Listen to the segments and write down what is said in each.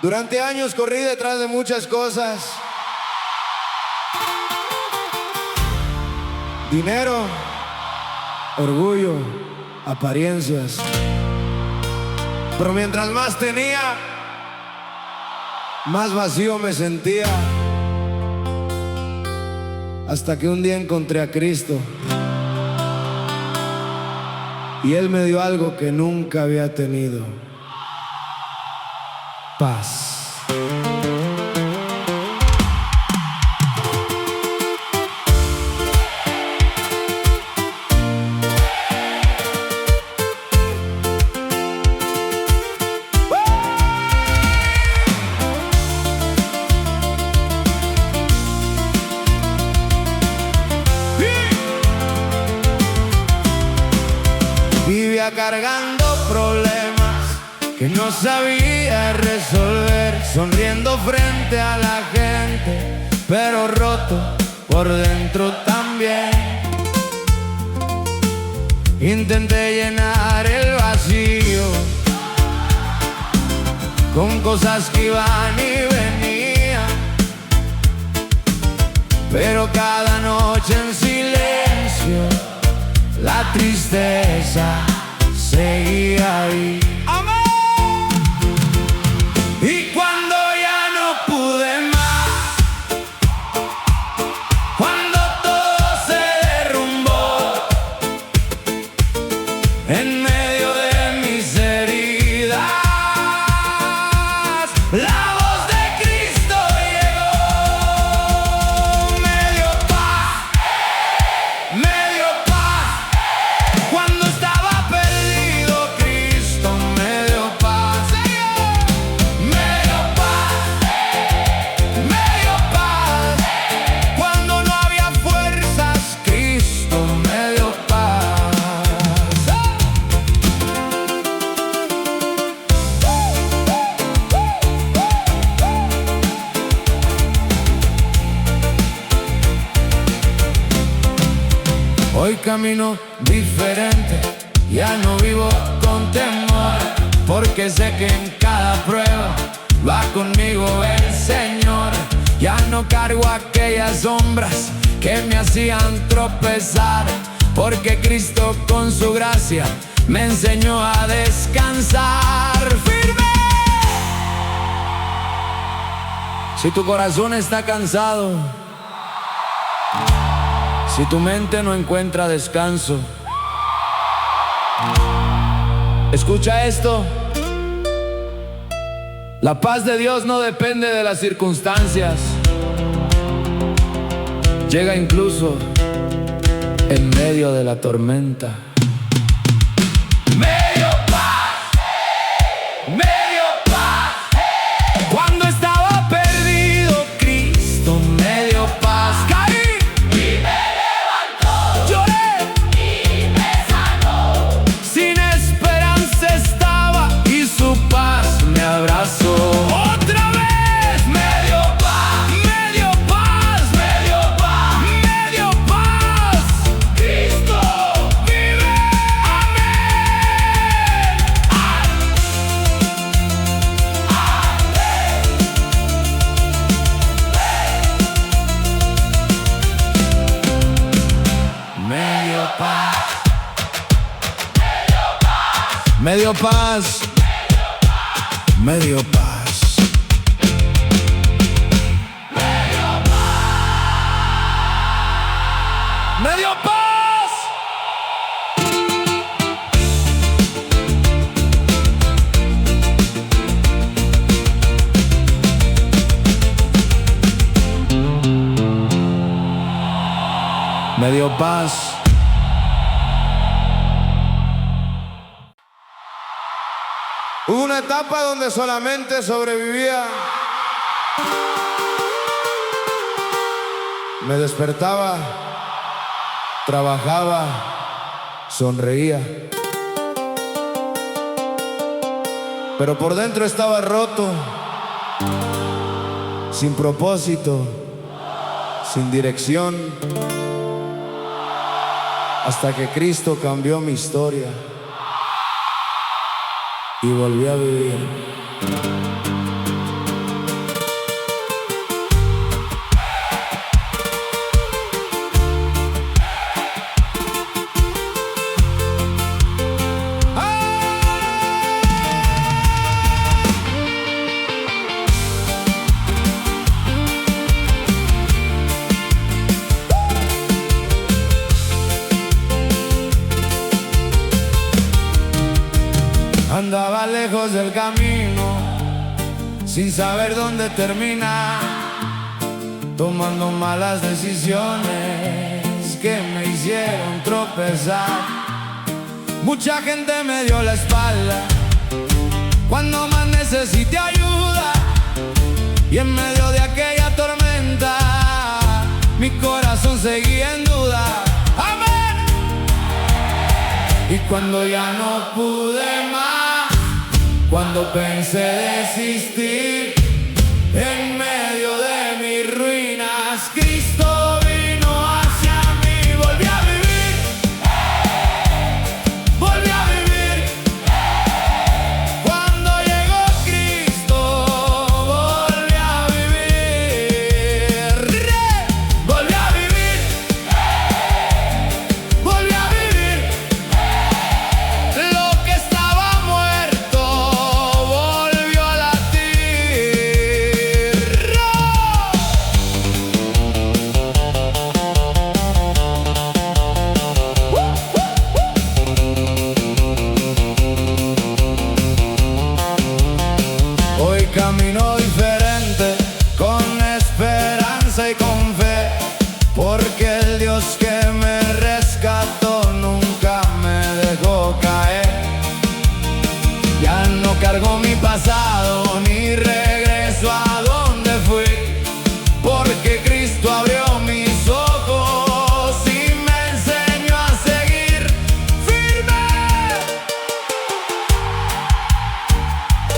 Durante años corrí detrás de muchas cosas. Dinero, orgullo, apariencias. Pero mientras más tenía, más vacío me sentía. Hasta que un día encontré a Cristo. Y Él me dio algo que nunca había tenido: paz. Vivía cargando problemas que no sabía resolver, sonriendo frente a la gente, pero roto por dentro también. Intenté llenar el vacío con cosas que iban y venían, pero cada noche en silencio la tristeza seguía ahí. Y cuando ya no pude más, cuando todo se derrumbó, en medio de mis heridas, la voz de Cristo llegó. Me dio paz, me dio paz. Cuando estaba perdido, Cristo me dio paz. Me dio paz, me dio paz. Cuando no había fuerzas, Cristo me dio paz. Hoy camino diferente, ya no vivo con temor, porque sé que en cada prueba va conmigo el Señor. Ya no cargo aquellas sombras que me hacían tropezar, porque Cristo con su gracia me enseñó a descansar firme. Si tu corazón está cansado, si tu mente no encuentra descanso, escucha esto: la paz de Dios no depende de las circunstancias, llega incluso en medio de la tormenta. Me dio paz, me dio paz. Cuando estaba perdido, Cristo me dio paz. Caí y me levantó, lloré y me sanó. Sin esperanza estaba y su paz me abrazó. Otra vez me dio paz, me dio paz, me dio paz, me dio paz. Cristo vive, amén, amén. Me dio paz, me dio paz, me dio paz. Me dio paz. Me dio paz. Hubo una etapa donde solamente sobrevivía. Me despertaba, trabajaba, sonreía, pero por dentro estaba roto, sin propósito, sin dirección, hasta que Cristo cambió mi historia y volví a vivir. lejos del camino, sin saber dónde terminar, tomando malas decisiones que me hicieron tropezar. Mucha gente me dio la espalda cuando más necesité ayuda, y en medio de aquella tormenta mi corazón seguía en duda. Amén. Y cuando ya no pude más, cuando pensé desistir, en medio de mis ruinas, Cristo vino hacia mí. Volví a vivir, volví a vivir. Cuando llegó Cristo, volví a vivir. Volví a vivir, volví a vivir. Lo que estaba muerto volvió a latir. Hoy camino diferente, con esperanza y con fe, porque el Dios que me rescató nunca me dejó caer. Ya no cargo mi pasado ni regreso a donde fui, porque Cristo abrió mis ojos y me enseñó a seguir firme.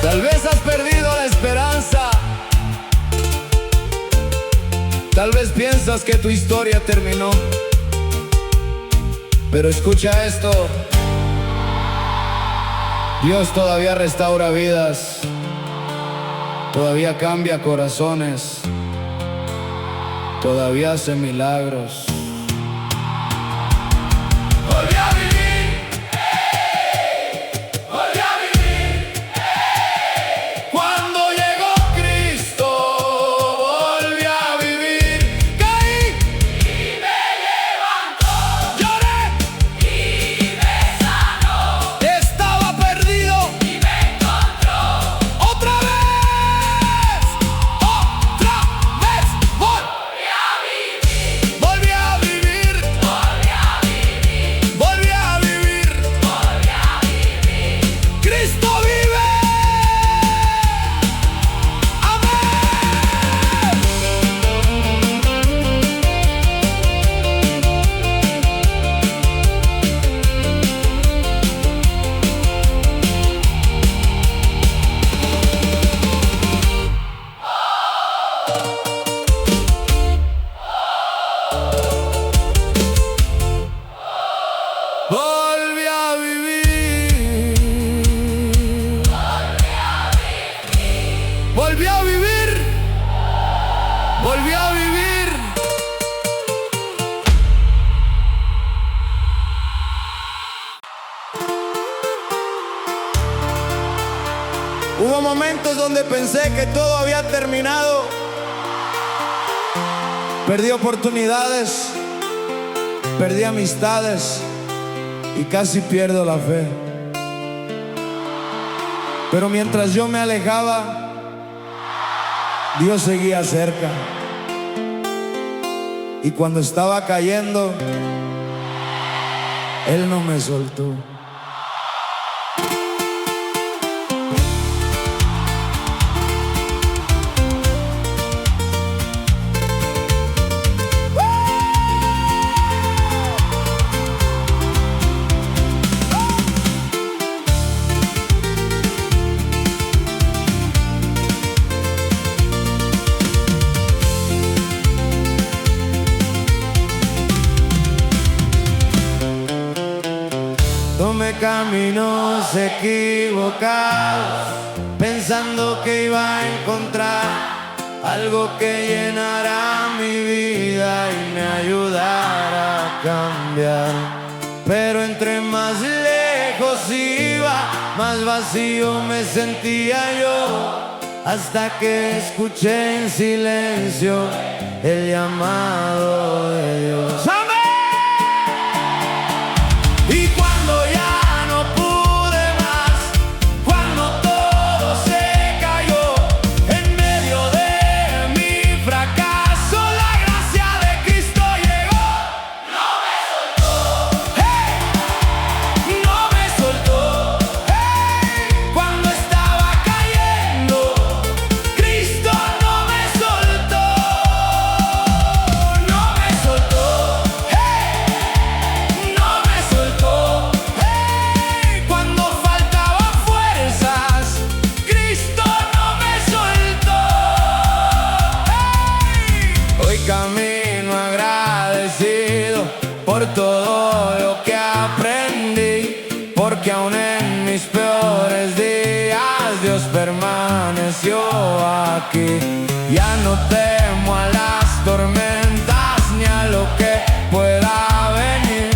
Tal vez has perdido la esperanza, tal vez piensas que tu historia terminó, pero escucha esto: Dios todavía restaura vidas, todavía cambia corazones, todavía hace milagros. Volví a vivir, volví a vivir. Cuando llegó Cristo, volví a vivir. Caí y me levantó, lloré y me sanó. Estaba perdido y me encontró. Otra vez, volví a vivir, volví a vivir, volví a vivir, volví a vivir. Cristo vive. Volví a vivir, volví a vivir, volví a vivir. Hubo momentos donde pensé que todo había terminado. Perdí oportunidades, perdí amistades y casi pierdo la fe. Pero mientras yo me alejaba, Dios seguía cerca. Y cuando estaba cayendo, Él no me soltó. Tomé caminos equivocados, pensando que iba a encontrar algo que llenara mi vida y me ayudara a cambiar. Pero entre más lejos iba, más vacío me sentía yo, hasta que escuché en silencio el llamado de Dios. Y cuando ya no pude más, cuando todo Dios permaneció aquí. Ya no temo a las tormentas ni a lo que pueda venir,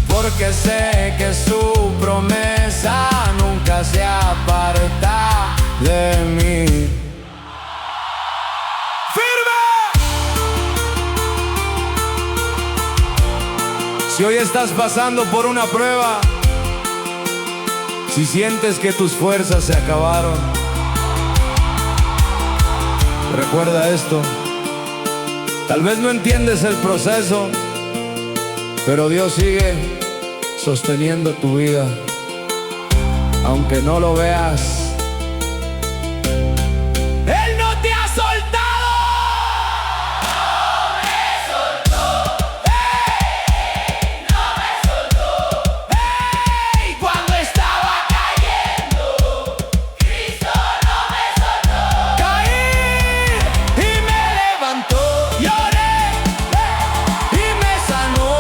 porque sé que su promesa nunca se aparta de mí. ¡Firme! Si hoy estás pasando por una prueba, si sientes que tus fuerzas se acabaron, recuerda esto. Tal vez no entiendes el proceso, pero Dios sigue sosteniendo tu vida, aunque no lo veas. Él no te ha soltado. No me soltó. ¡Hey! No me soltó. ¡Hey! Cuando estaba cayendo, Cristo no me soltó. Caí y me levantó. Lloré y me sanó.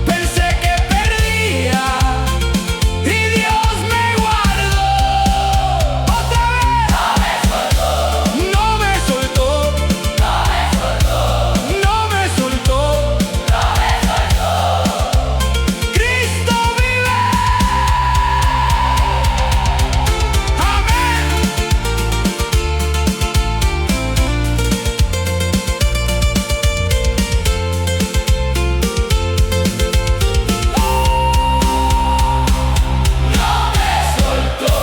Pensé que perdía y Dios me guardó. Otra vez. No me soltó. No me soltó. No me soltó. No me soltó. Cristo vive. Amén. No me soltó.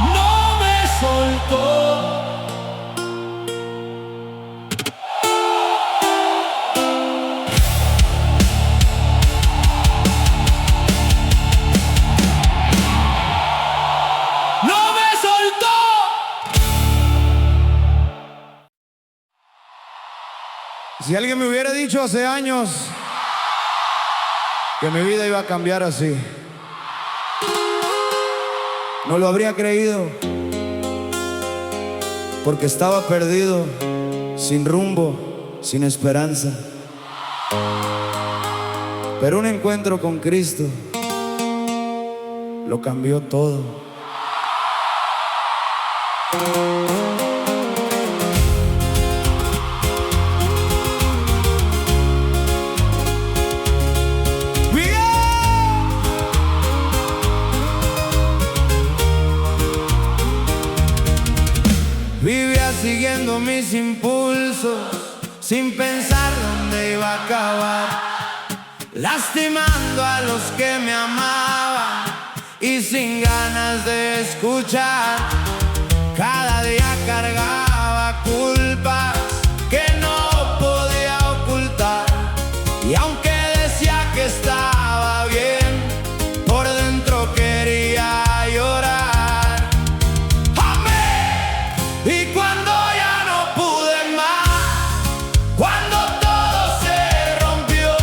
No me soltó. Si alguien me hubiera dicho hace años que mi vida iba a cambiar así, no lo habría creído, porque estaba perdido, sin rumbo, sin esperanza. Pero un encuentro con Cristo lo cambió todo. Vivía siguiendo mis impulsos, sin pensar dónde iba a acabar, lastimando a los que me amaban y sin ganas de escuchar. Cada día cargaba culpas que no podía ocultar, y aunque decía que estaba bien, por dentro quería llorar. Y cuando ya no pude más, cuando todo se rompió,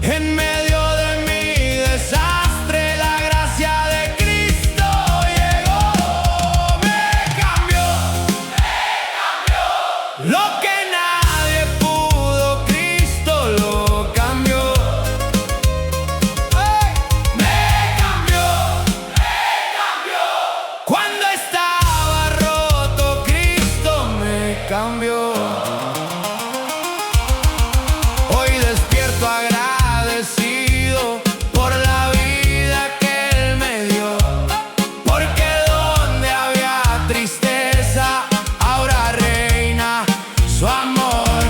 en medio de mi desastre, la gracia de Cristo llegó. Me cambió. Lo que nadie pudo, Cristo lo cambió. ¡Hey! Me cambió. Cuando estaba roto, Cristo me cambió. Hoy despierto agradecido por la vida que Él me dio, porque donde había tristeza, ahora reina su amor.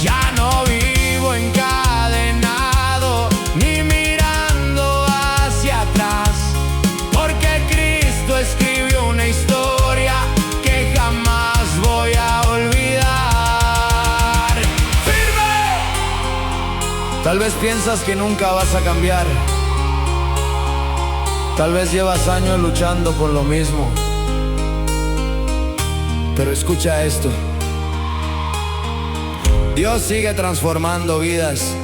Ya no vivo encadenado ni mirando hacia atrás, porque Cristo escribió una historia que jamás voy a olvidar. ¡Firme! Tal vez piensas que nunca vas a cambiar. Tal vez llevas años luchando por lo mismo. Pero escucha esto. Dios sigue transformando vidas,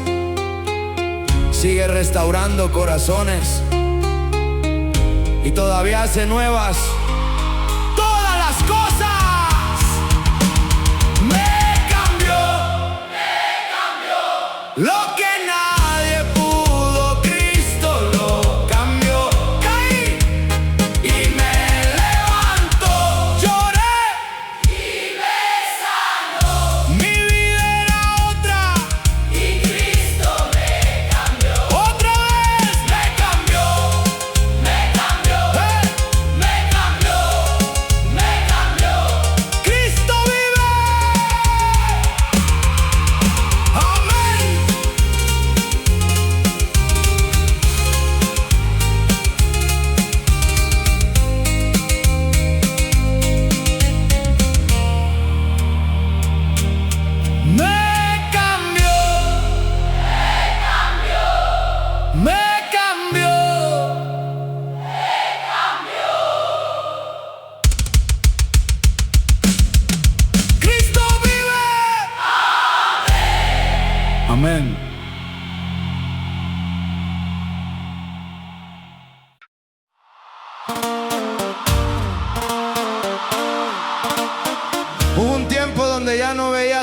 sigue restaurando corazones y todavía hace nuevas todas las cosas. Me cambió. Lo que nadie pudo, Cristo lo cambió.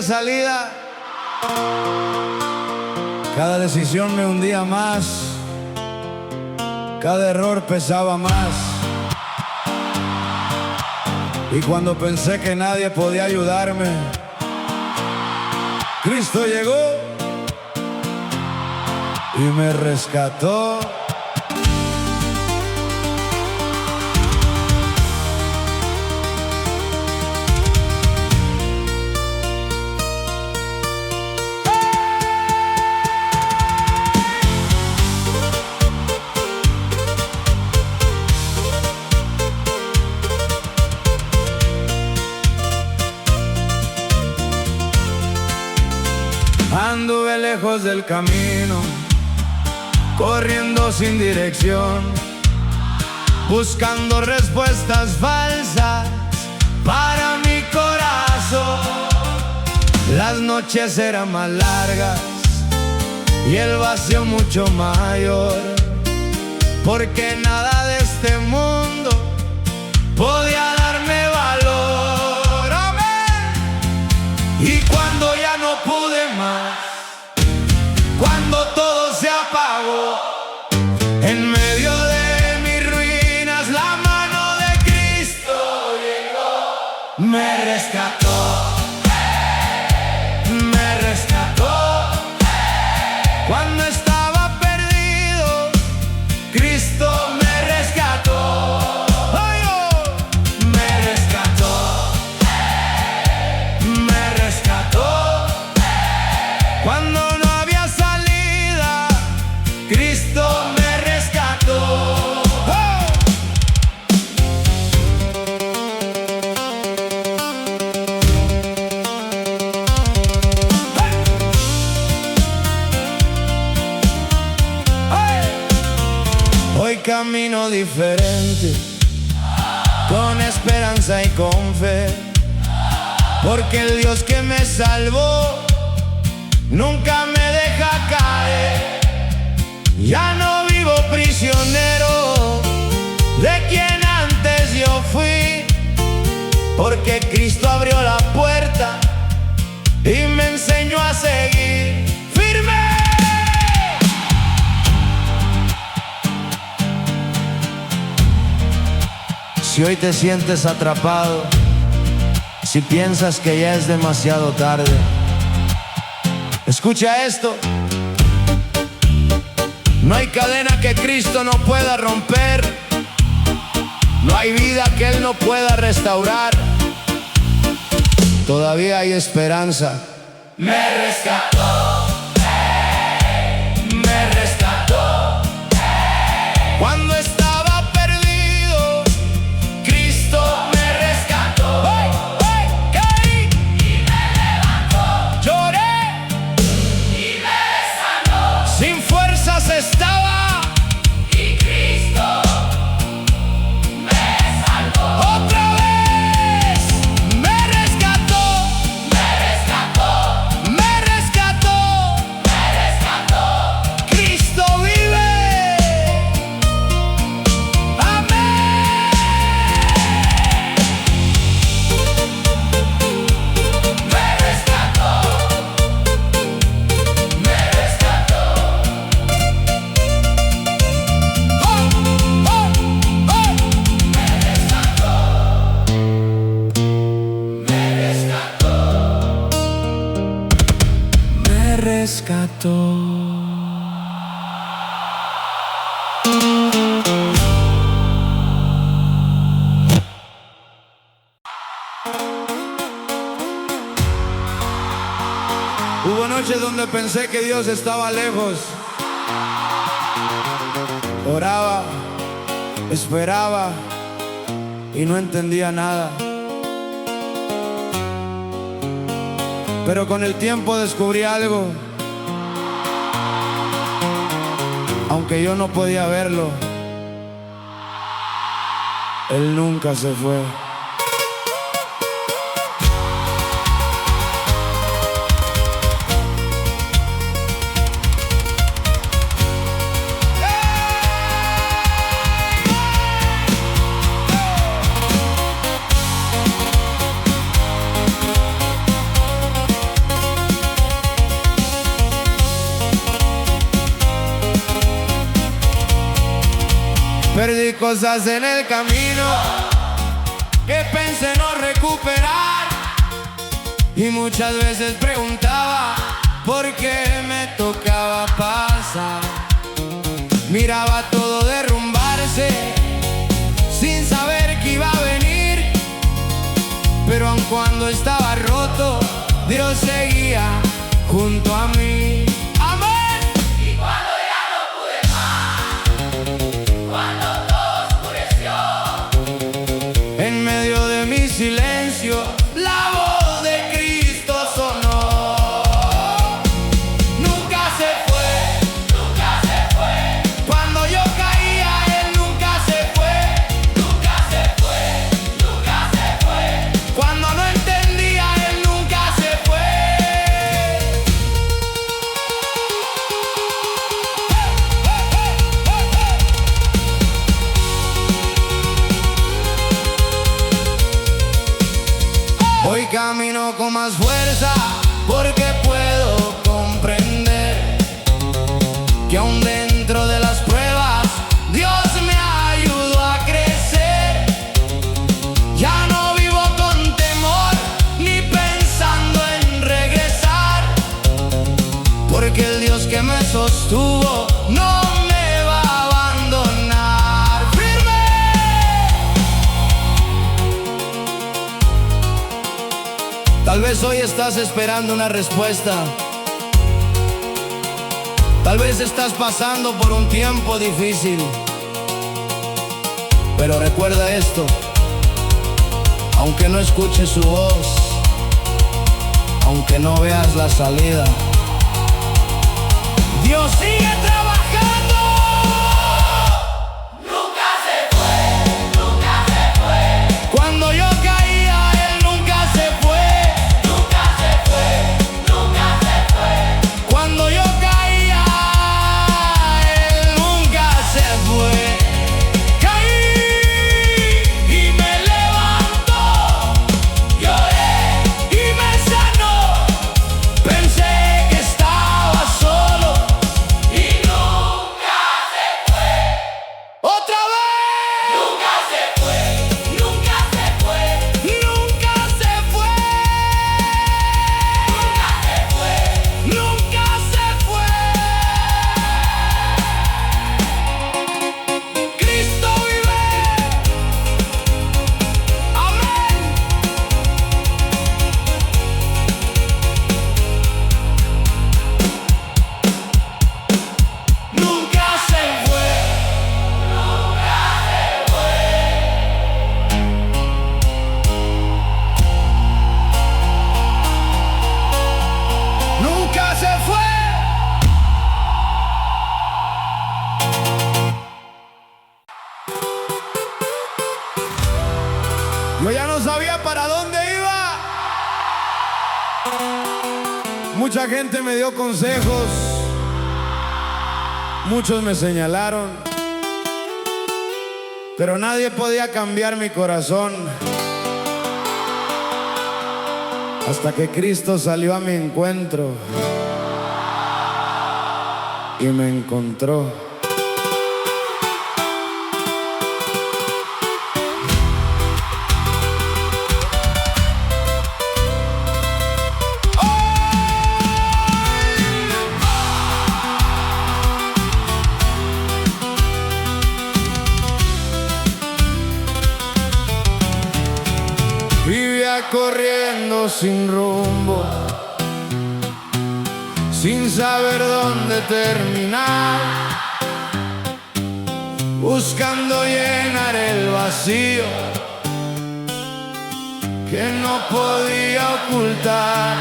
salida. Cada decisión me hundía más, cada error pesaba más. Y cuando pensé que nadie podía ayudarme, Cristo llegó y me rescató. Anduve lejos del camino, corriendo sin dirección, buscando respuestas falsas para mi corazón. Las noches eran más largas y el vacío mucho mayor, porque nada de este mundo podía darme valor. Amén. Y cuando ya no pude más, cuando todo se apagó, en medio de mis ruinas la mano de Cristo llegó. Me rescató, me rescató. Cuando estaba perdido, Cristo me rescató. ¡Ay, oh! Me rescató, me rescató. Cuando no había salida, Cristo me rescató. ¡Oh! ¡Hey! Hoy camino diferente, con esperanza y con fe, porque el Dios que me salvó nunca me deja caer. Ya no vivo prisionero de quien antes yo fui, porque Cristo abrió la puerta y me enseñó a seguir firme. Si hoy te sientes atrapado, si piensas que ya es demasiado tarde, escucha esto. No hay cadena que Cristo no pueda romper, no hay vida que Él no pueda restaurar. Todavía hay esperanza. Me rescató, me rescató. Cuando estaba perdido, Cristo me rescató. Caí y me levantó. Lloré y me sanó. Sin fuerzas estaba y Cristo me salvó. Otra vez me rescató, me rescató, me rescató, me rescató. Cristo vive. Amén. Me rescató, me rescató. ¡Oh, oh, oh! Me rescató, me rescató, me rescató. Hubo noches donde pensé que Dios estaba lejos. Oraba, esperaba y no entendía nada. Pero con el tiempo descubrí algo. Aunque yo no podía verlo, Él nunca se fue. Perdí cosas en el camino que pensé no recuperar, y muchas veces preguntaba por qué me tocaba pasar. Miraba todo derrumbarse sin saber que iba a venir, pero aun cuando estaba roto, Dios seguía junto a mí. ¡Amén! Y cuando ya no pude más, cuando todo oscureció, en medio de mi silencio, la voz de Cristo sonó. Nunca se fue, nunca se fue, cuando yo caía, Él nunca se fue. nunca se fue, nunca se fue. Cuando no entendía, Él nunca se fue. Hoy camino con más fuerza porque puedo comprender que aún dentro de las pruebas Dios me ayudó a crecer. Ya no vivo con temor ni pensando en regresar, porque el Dios que me sostuvo no me va a abandonar. ¡Firme! Tal vez hoy estás esperando una respuesta. Tal vez estás pasando por un tiempo difícil, pero recuerda esto: aunque no escuches su voz, aunque no veas la salida, Dios sigue trabajando. Nunca se fue, nunca se fue, Cuando yo caía, Él nunca se fue. nunca se fue, nunca se fue. Cuando yo caía, Él nunca se fue. Caí y me levantó, Lloré y me sanó. Pensé que estaba solo y nunca se fue, otra vez. nunca se fue, nunca se fue, Nunca se fue. nunca se fue. Nunca se fue. Cristo vive. Amén. Nunca se fue. Nunca se fue. Yo ya no sabía para dónde iba. Mucha gente me dio consejos, muchos me señalaron, pero nadie podía cambiar mi corazón hasta que Cristo salió a mi encuentro y me encontró. Vivía corriendo sin rumbo, sin saber dónde terminar, buscando llenar el vacío que no podía ocultar.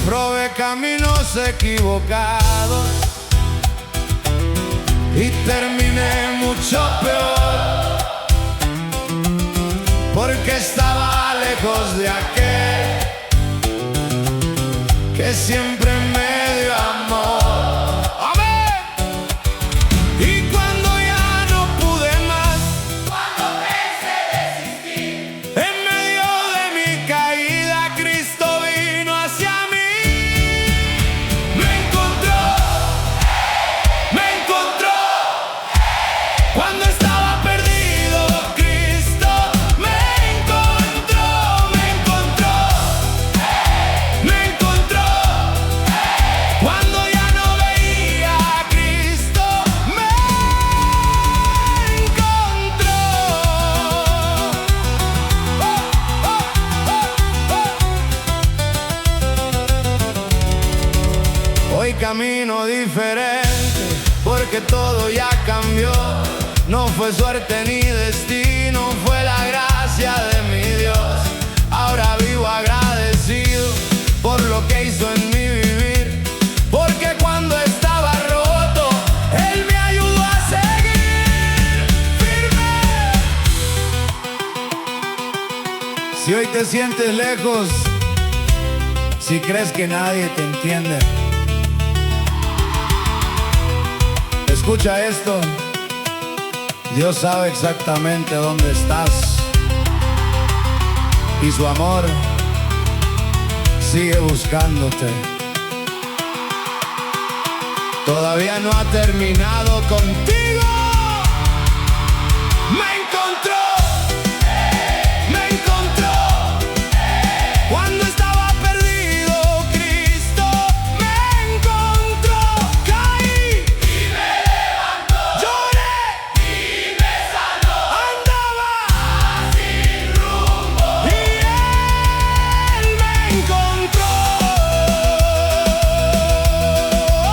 Probé caminos equivocados y terminé mucho peor, porque estaba lejos de aquel que siempre me dio amor. ¡Amén! Y cuando ya no pude más, Cuando pensé desistir, en medio de mi caída, Cristo vino hacia mí. Me encontró, Cuando estaba perdido, Cristo me encontró, me encontró, me encontró. Cuando ya no veía a Cristo, me encontró. Hoy camino diferente porque todo ya cambió. No fue suerte ni destino, fue la gracia de mi Dios. Ahora vivo agradecido por lo que hizo en mi vivir, porque cuando estaba roto, Él me ayudó a seguir firme. Si hoy te sientes lejos, si crees que nadie te entiende, escucha esto. Dios sabe exactamente dónde estás y su amor sigue buscándote. Todavía no ha terminado contigo. Me encontró, me encontró. Cuando estaba perdido, Cristo me encontró. Caí y me levantó, lloré y me sanó, andaba sin rumbo, y Él me encontró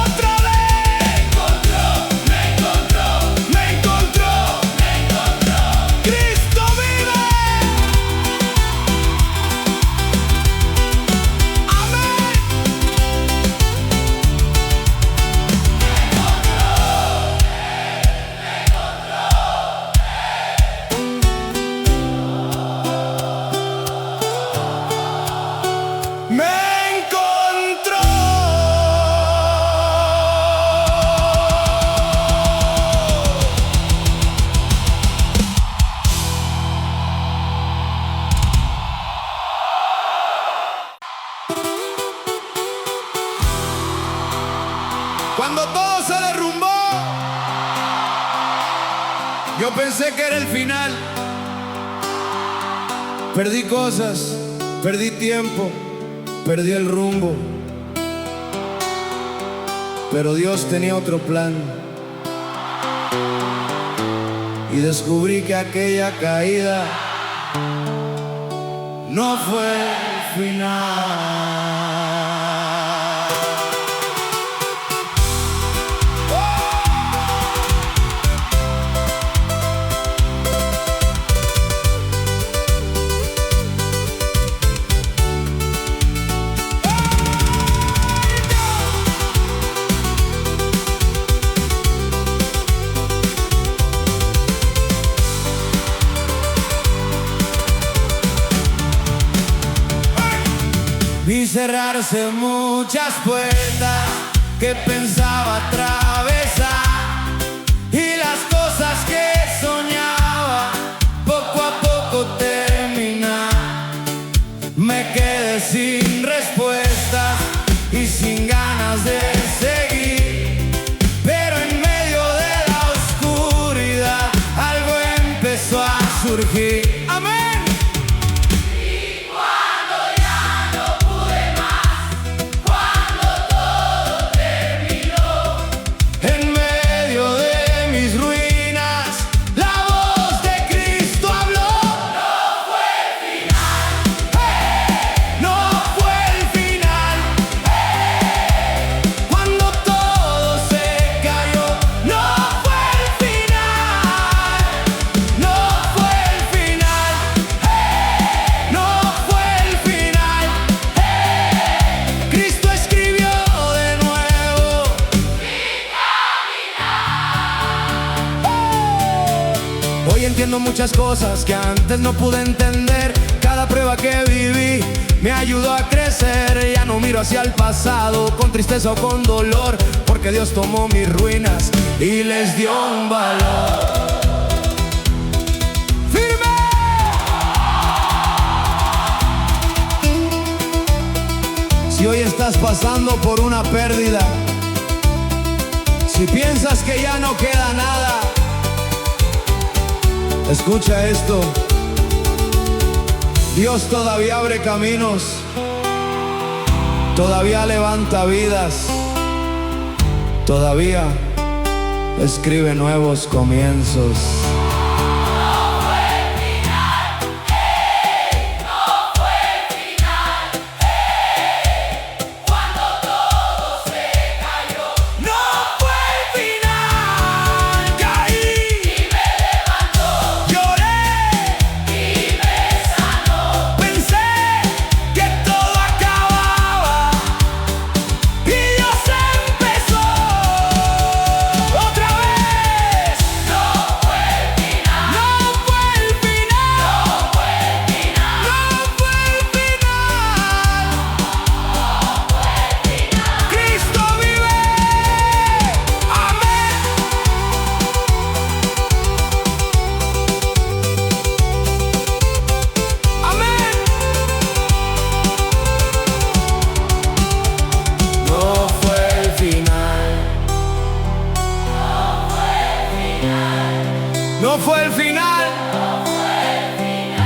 otra vez. me encontró, me encontró, Me encontró. me encontró. Cristo vive. Amén. Me encontró. Cuando todo se derrumbó, yo pensé que era el final. Perdí cosas, perdí tiempo, perdí el rumbo. Pero Dios tenía otro plan. Y descubrí que aquella caída no fue el final. Vi cerrarse muchas puertas que pensaba atravesar, y las cosas que soñaba poco a poco terminar. Me quedé sin respuestas y sin ganas de seguir, pero en medio de la oscuridad algo empezó a surgir. Amén. Cuando ya no pude más, cuando todo terminó, En medio de mis ruinas, la voz de Cristo habló. no fue el final, No fue el final. Cuando todo se cayó, no fue el final. No fue el final. No fue el final. Cristo escribió de nuevo. Hoy entiendo muchas cosas que antes no pude entender. Cada prueba que viví me ayudó a crecer. Ya no miro hacia el pasado con tristeza o con dolor, porque Dios tomó mis ruinas y les dio un valor. ¡Firme! Si hoy estás pasando por una pérdida, si piensas que ya no queda nada, Escucha esto. Dios todavía abre caminos, todavía levanta vidas, todavía escribe nuevos comienzos. No fue el final. No fue el final.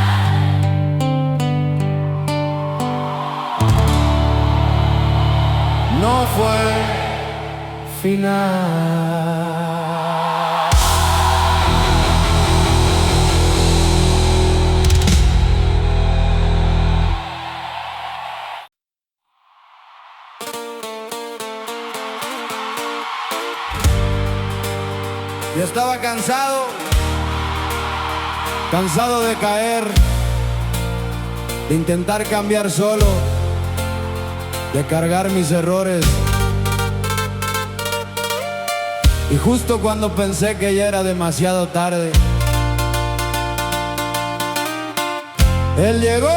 No fue el final. Yo estaba cansado de caer, de intentar cambiar solo, de cargar mis errores. Y justo cuando pensé que ya era demasiado tarde, Él llegó.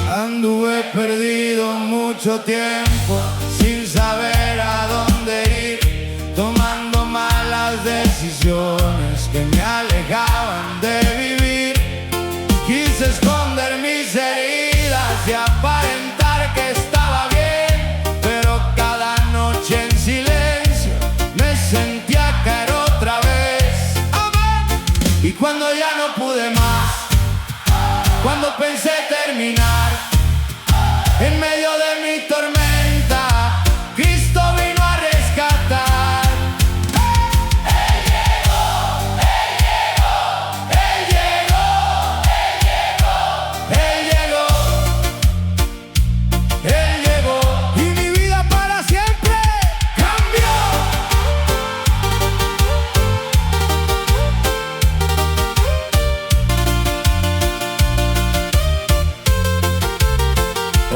Anduve perdido mucho tiempo sin saber a dónde ir, tomando malas decisiones que me alejaban de vivir. Quise esconder mis heridas y aparentar que estaba bien, pero cada noche en silencio me sentía caer otra vez. ¡Amén! Y cuando ya no pude más, cuando pensé terminar, en medio de mi tormenta, Cristo vino a rescatar. Él llegó, Él llegó, Él llegó, Él llegó, Él llegó, Él llegó, y mi vida para siempre cambió.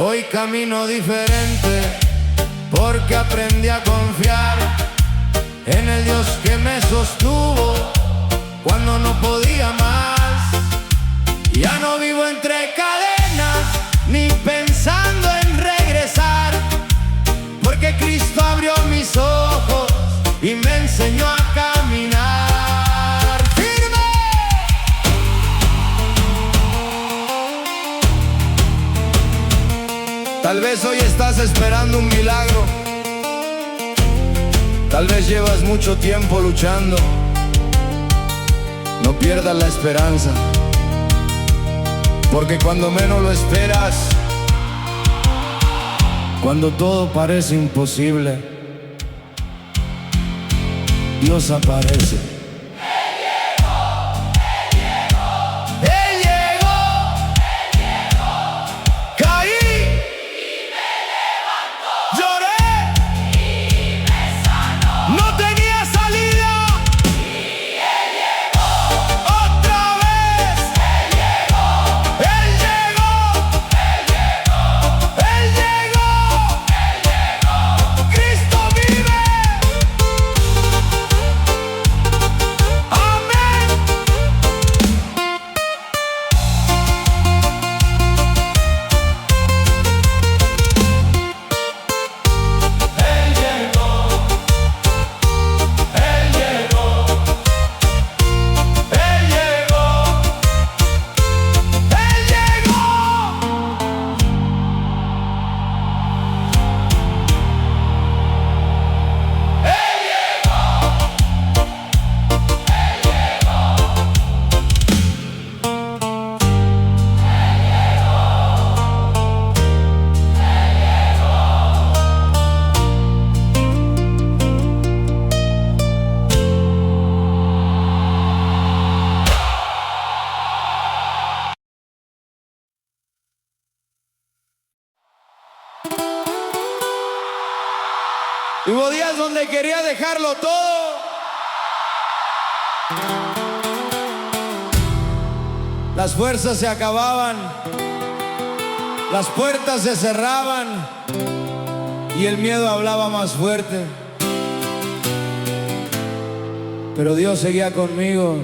Hoy camino diferente porque aprendí a confiar en el Dios que me sostuvo cuando no podía más. Ya no vivo entre cadenas ni pensando en regresar, porque Cristo abrió mis ojos y me enseñó a caminar. Tal vez hoy estás esperando un milagro, tal vez llevas mucho tiempo luchando. No pierdas la esperanza, porque cuando menos lo esperas, cuando todo parece imposible, Dios aparece. Hubo días donde quería dejarlo todo. Las fuerzas se acababan, las puertas se cerraban y el miedo hablaba más fuerte. Pero Dios seguía conmigo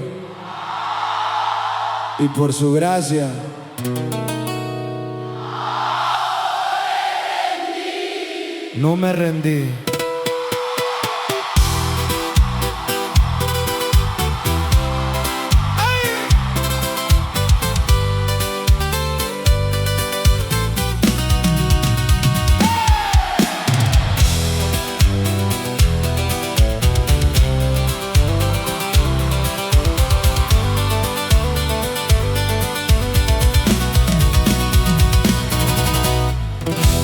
y por su gracia no me rendí.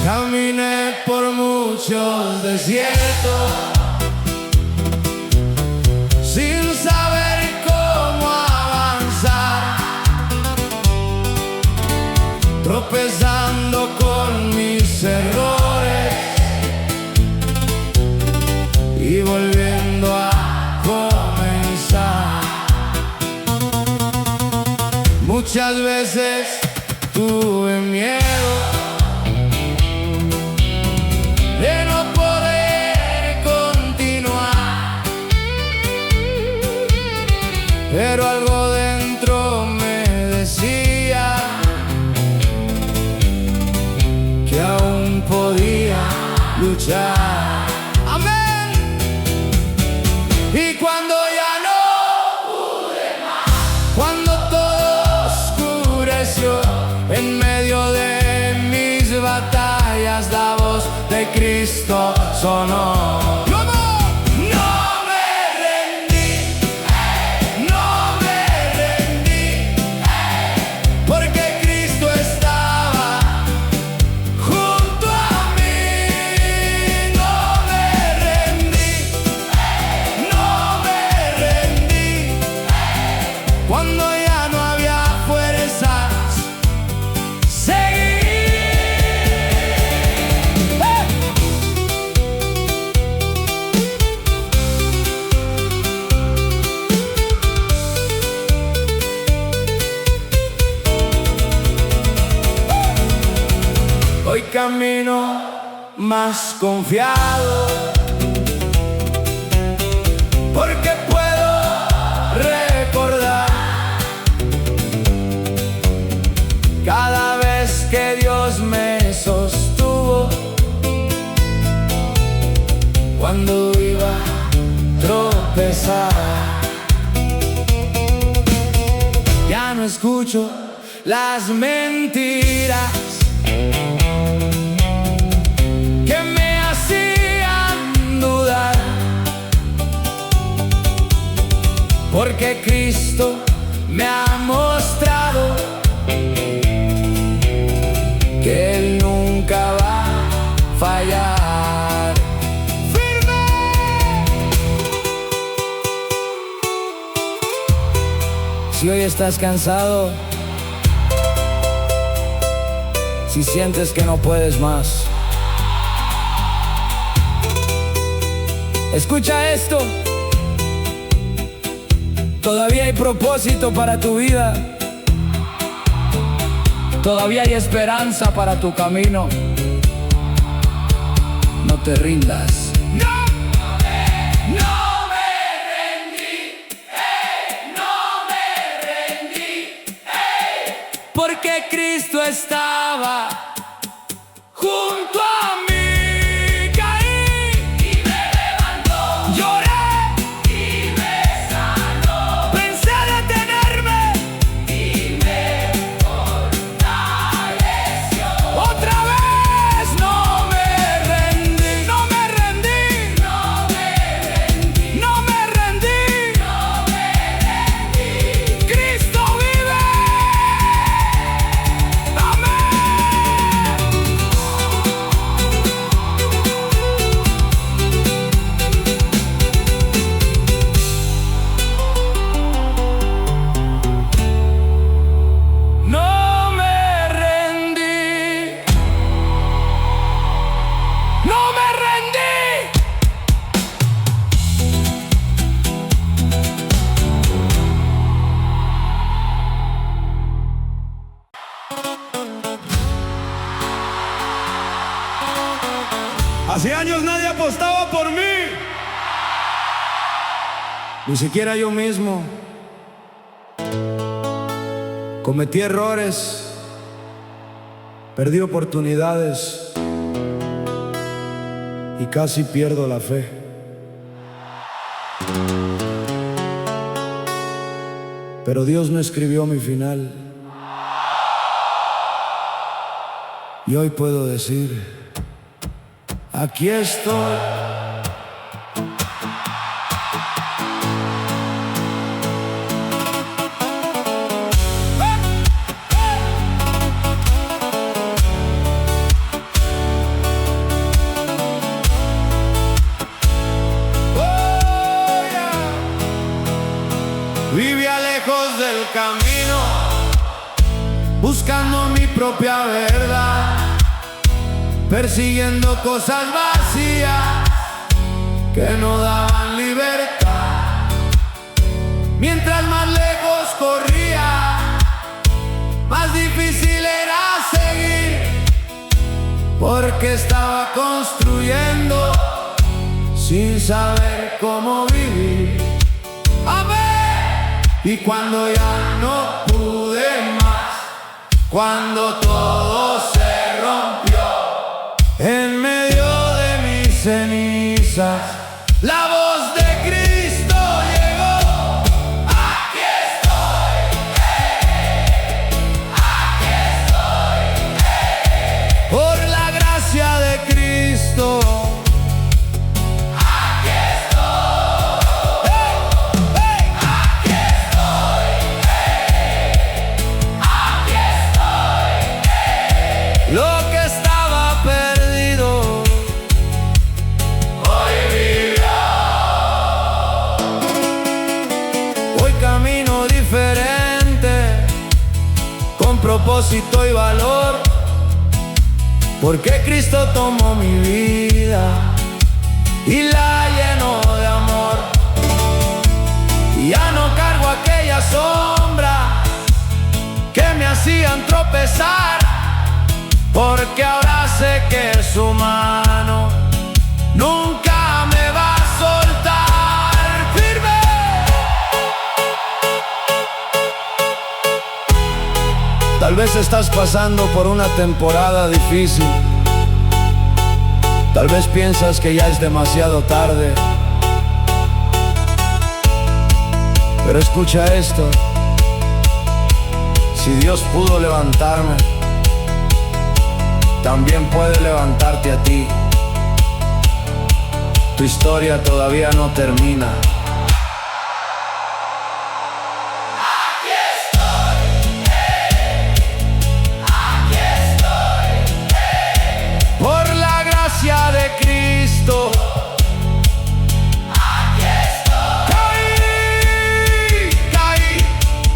Caminé por muchos desiertos sin saber cómo avanzar, tropezando con mis errores y volviendo a comenzar. Muchas veces tuve miedo de no poder continuar, pero algo dentro me decía que aún podía luchar. Amén. Y cuando ya no pude más, cuando todo oscureció en medio de mis batallas, la voz de Cristo sonó. No me rendí, no me rendí, porque Cristo estaba junto a mí. No me rendí, no me rendí, cuando ya no había fuerzas. Hoy camino más confiado, porque puedo recordar cada vez que Dios me sostuvo cuando iba a tropezar. Ya no escucho las mentiras que me hacían dudar, porque Cristo me ha mostrado que Él nunca va a fallar. ¡Firme! Si hoy estás cansado, si sientes que no puedes más, escucha esto. Todavía hay propósito para tu vida. Todavía hay esperanza para tu camino. No te rindas. No me rendí, no me rendí, porque Cristo estaba junto a mí. Hace años nadie apostaba por mí, ni siquiera yo mismo. Cometí errores, perdí oportunidades y casi pierdo la fe. Pero Dios no escribió mi final. Y hoy puedo decir: aquí estoy. Vivía lejos del camino, buscando mi propia verdad, persiguiendo cosas vacías que no daban libertad. Mientras más lejos corría, más difícil era seguir, porque estaba construyendo sin saber cómo vivir. ¡Amén! Y cuando ya no pude más, cuando todo se rompió, en medio de mis cenizas, la voz de Cristo llegó. Aquí estoy, aquí estoy, por la gracia de Cristo. Lo que estaba perdido, hoy vivió. Hoy camino diferente, con propósito y valor, porque Cristo tomó mi vida y la llenó de amor. Y ya no cargo aquella sombra que me hacían tropezar, porque ahora sé que su mano nunca me va a soltar. ¡Firme! Tal vez estás pasando por una temporada difícil. Tal vez piensas que ya es demasiado tarde. Pero escucha esto: si Dios pudo levantarme, también puede levantarte a ti. Tu historia todavía no termina. Aquí estoy, aquí estoy, Por la gracia de Cristo. aquí estoy. Caí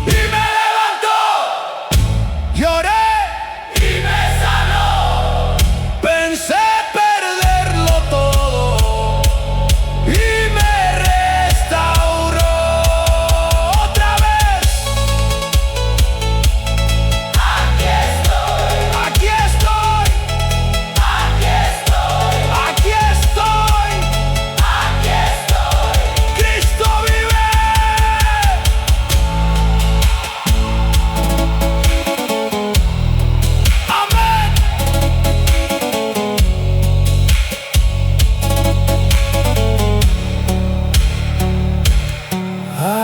y me levantó. Lloré, Y me sanó, pensé perderlo todo y me restauró otra vez. aquí estoy, Aquí estoy, aquí estoy, aquí estoy. aquí estoy. Cristo vive. Amén.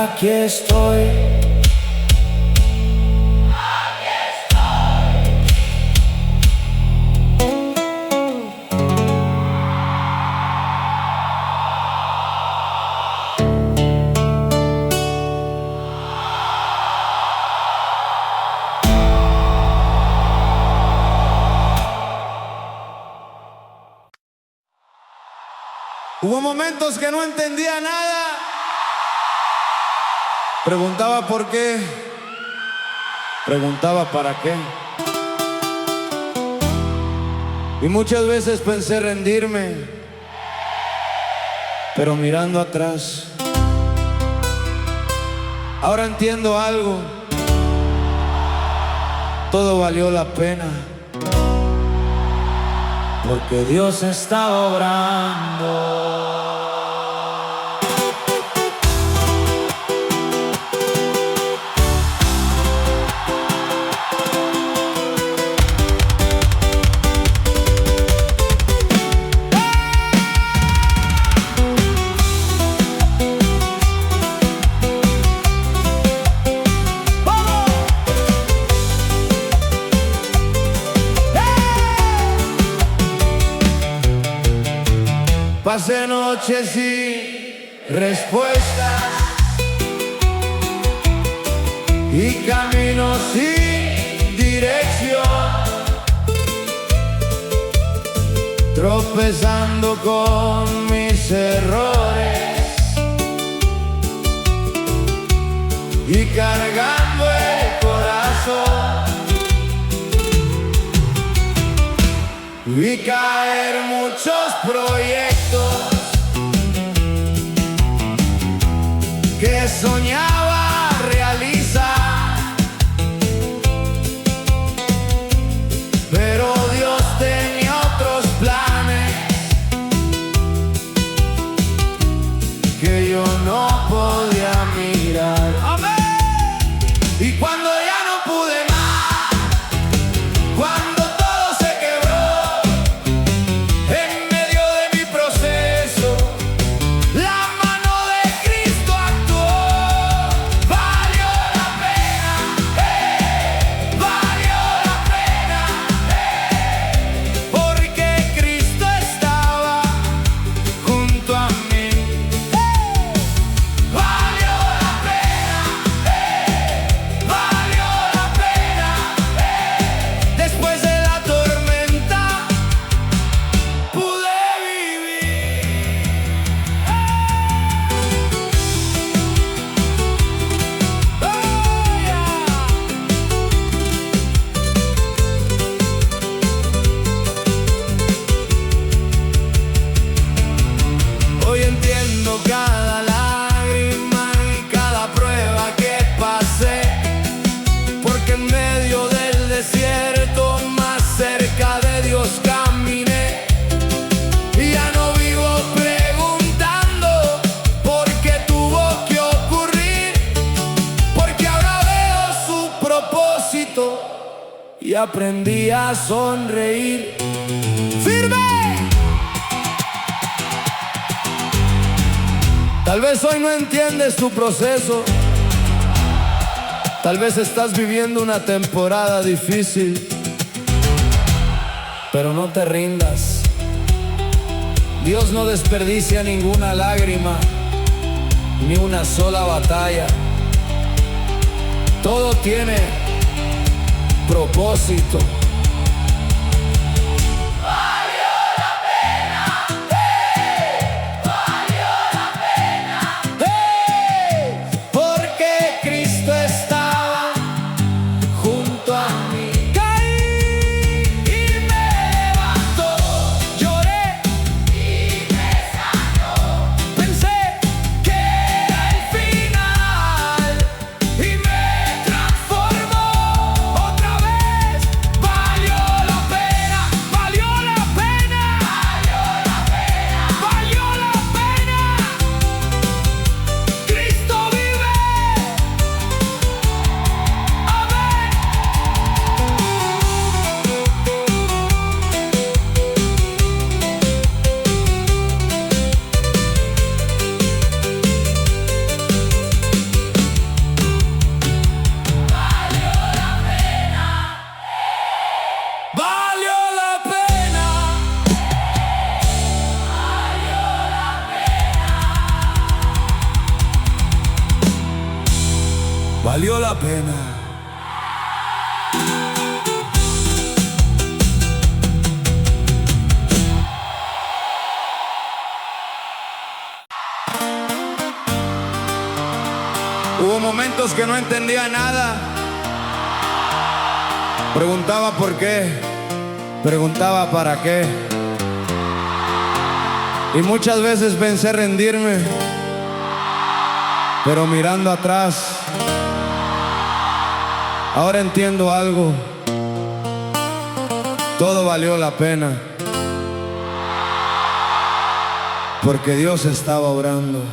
Aquí estoy. Hubo momentos que no entendía nada. Preguntaba por qué. Preguntaba para qué. Y muchas veces pensé rendirme. Pero mirando atrás, ahora entiendo algo. Todo valió la pena. porque Dios está obrando. Pasé noches sin respuestas y caminos sin dirección, tropezando con mis errores y cargando el corazón. Vi caer muchos proyectos que soñaba realizar, pero Dios tenía otros planes que yo no podía mirar. ¡Amén! Y cuando ya no pude más, cuando todo se quebró, en medio de mi proceso, la mano de Cristo actuó. Valió la pena, valió la pena, porque Cristo estaba junto a mí. Valió la pena, valió la pena. Después de la tormenta pude vivir. Hoy entiendo cada lágrima y cada prueba que pasé, porque en medio del desierto más cerca de Dios caminé. Y ya no vivo preguntando por qué tuvo que ocurrir, porque ahora veo su propósito y aprendí a sonreír. ¡Firme! Tal vez hoy no entiendes tu proceso, tal vez estás viviendo una temporada difícil, pero no te rindas. Dios no desperdicia ninguna lágrima, ni una sola batalla. Todo tiene propósito. Porque Cristo estaba junto a mí. Caí y me levantó, lloré y me sanó. Pensé que era el final y me transformó otra vez. Valió la pena, valió la pena, valió la pena. Cristo vive. Amén. Valió la pena. Valió la pena. Hubo momentos que no entendía nada. Preguntaba por qué, preguntaba para qué. Y muchas veces pensé rendirme, pero mirando atrás, ahora entiendo algo. Todo valió la pena. porque Dios estaba obrando.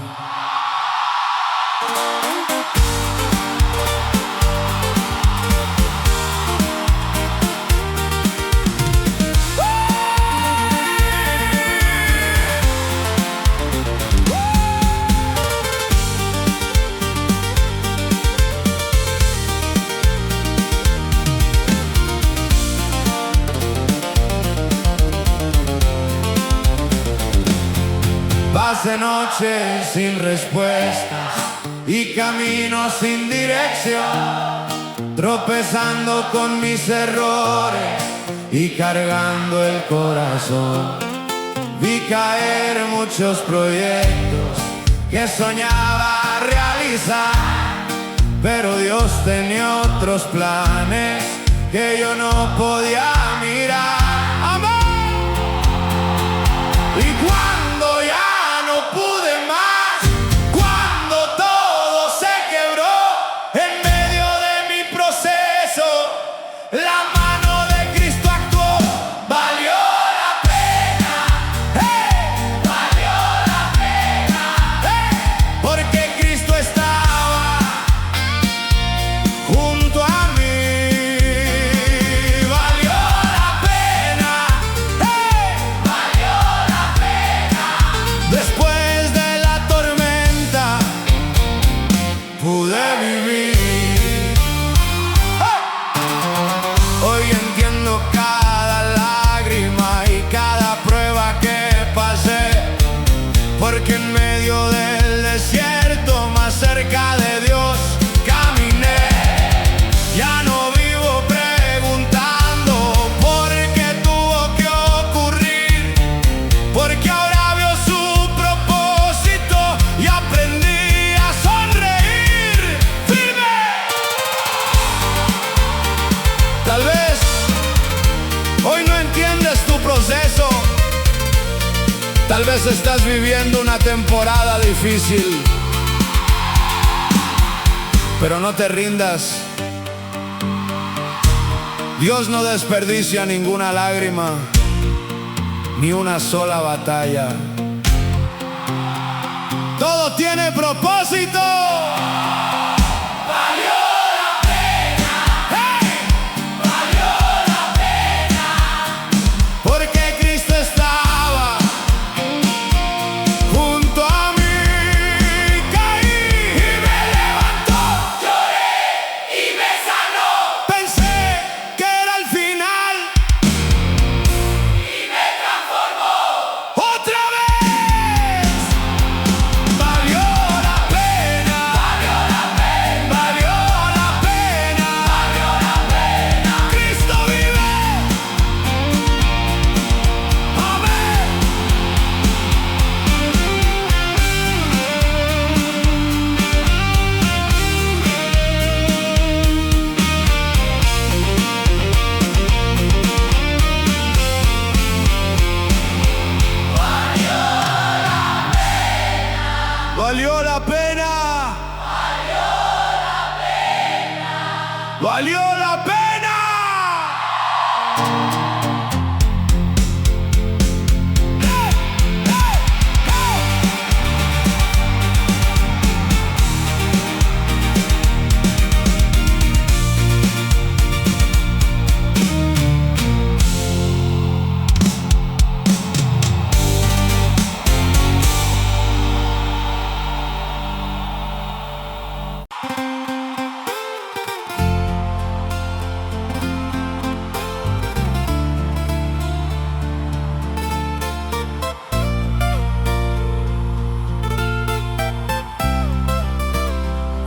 Pasé noches sin respuestas y caminos sin dirección, tropezando con mis errores y cargando el corazón. Vi caer muchos proyectos que soñaba realizar, pero Dios tenía otros planes que yo no podía mirar. Y cuando ya no pude más, cuando todo se quebró en medio de mi proceso, la mano de Cristo actuó. Valió la pena, hey, valió la pena, hey, porque Cristo estaba junto a mí. Valió la pena, hey, valió la pena. Después de la tormenta pude vivir. Hoy entiendo cada lágrima y cada prueba que pasé, porque en medio del desierto, más cerca de Dios, caminé. Ya no vivo preguntando por qué tuvo que ocurrir, porque ahora veo su propósito y aprendí a sonreír firme. Tal vez hoy no entiendes tu proceso, tal vez estás viviendo una temporada difícil, pero no te rindas. Dios no desperdicia ninguna lágrima, ni una sola batalla. Todo tiene propósito. Valió la pena, hey, valió la pena, porque Cristo estaba junto a mí. Caí y me levantó, Lloré y me sanó pensé que era el final. y me transformó. ¡Otra vez! Valió la pena, valió la pena, valió la pena, valió la pena. Cristo vive. Amén. Valió la pena. Valió la pena. ¡Hey! ¡Hey! ¡Hey!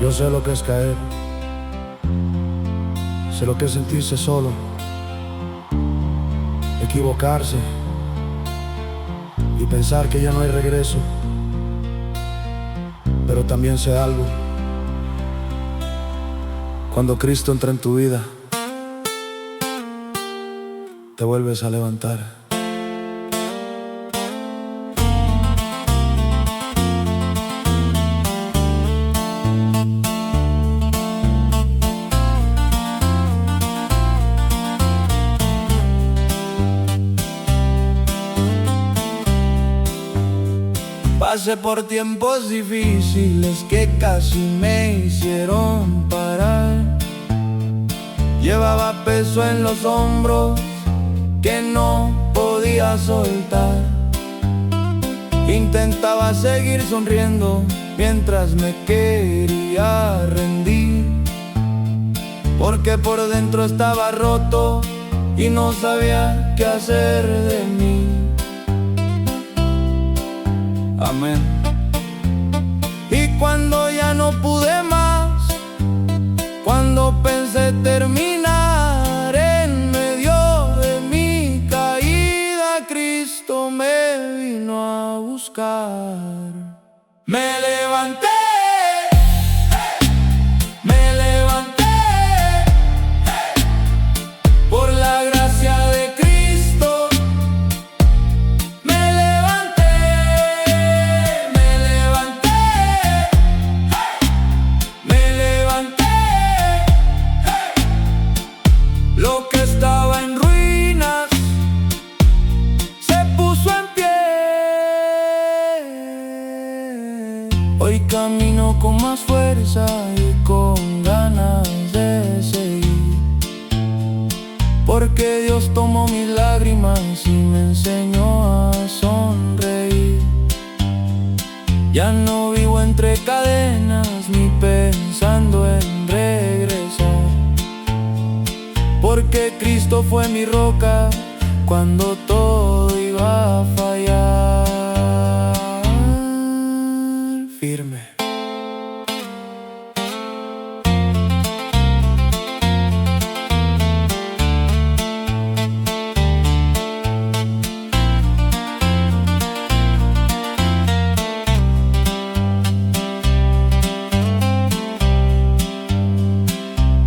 Yo sé lo que es caer, sé lo que es sentirse solo, equivocarse y pensar que ya no hay regreso. Pero también sé algo: cuando Cristo entra en tu vida, te vuelves a levantar. Pasé por tiempos difíciles que casi me hicieron parar. Llevaba peso en los hombros que no podía soltar. Intentaba seguir sonriendo mientras me quería rendir, porque por dentro estaba roto y no sabía qué hacer de mí. Amén. Y cuando ya no pude más, cuando pensé terminar, en medio de mi caída, Cristo me vino a buscar. Me levanté, me levanté, por la gracia de Cristo. Me levanté, me levanté, me levanté. Lo que estaba en ruinas se puso en pie. Hoy camino con más fuerza y con ganas de seguir, porque Dios tomó mis lágrimas y me enseñó a sonreír. Ya no vivo entre cadenas ni pensando en regresar, porque Cristo fue mi roca cuando todo iba a fallar. Firme.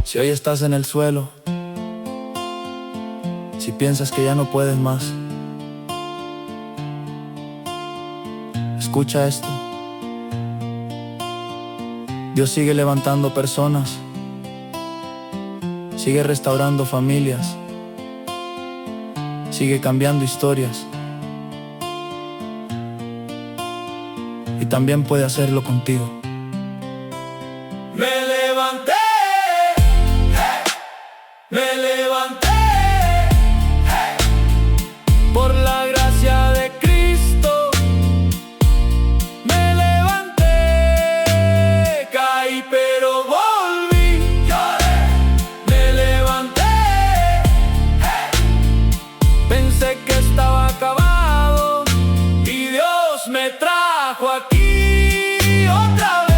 Si hoy estás en el suelo, si piensas que ya no puedes más, escucha esto. Dios sigue levantando personas, sigue restaurando familias, sigue cambiando historias, y también puede hacerlo contigo. Me levanté, me levanté, por la gracia de Cristo. Me levanté, caí pero volví. Lloré, me levanté, pensé que estaba acabado y Dios me trajo aquí otra vez.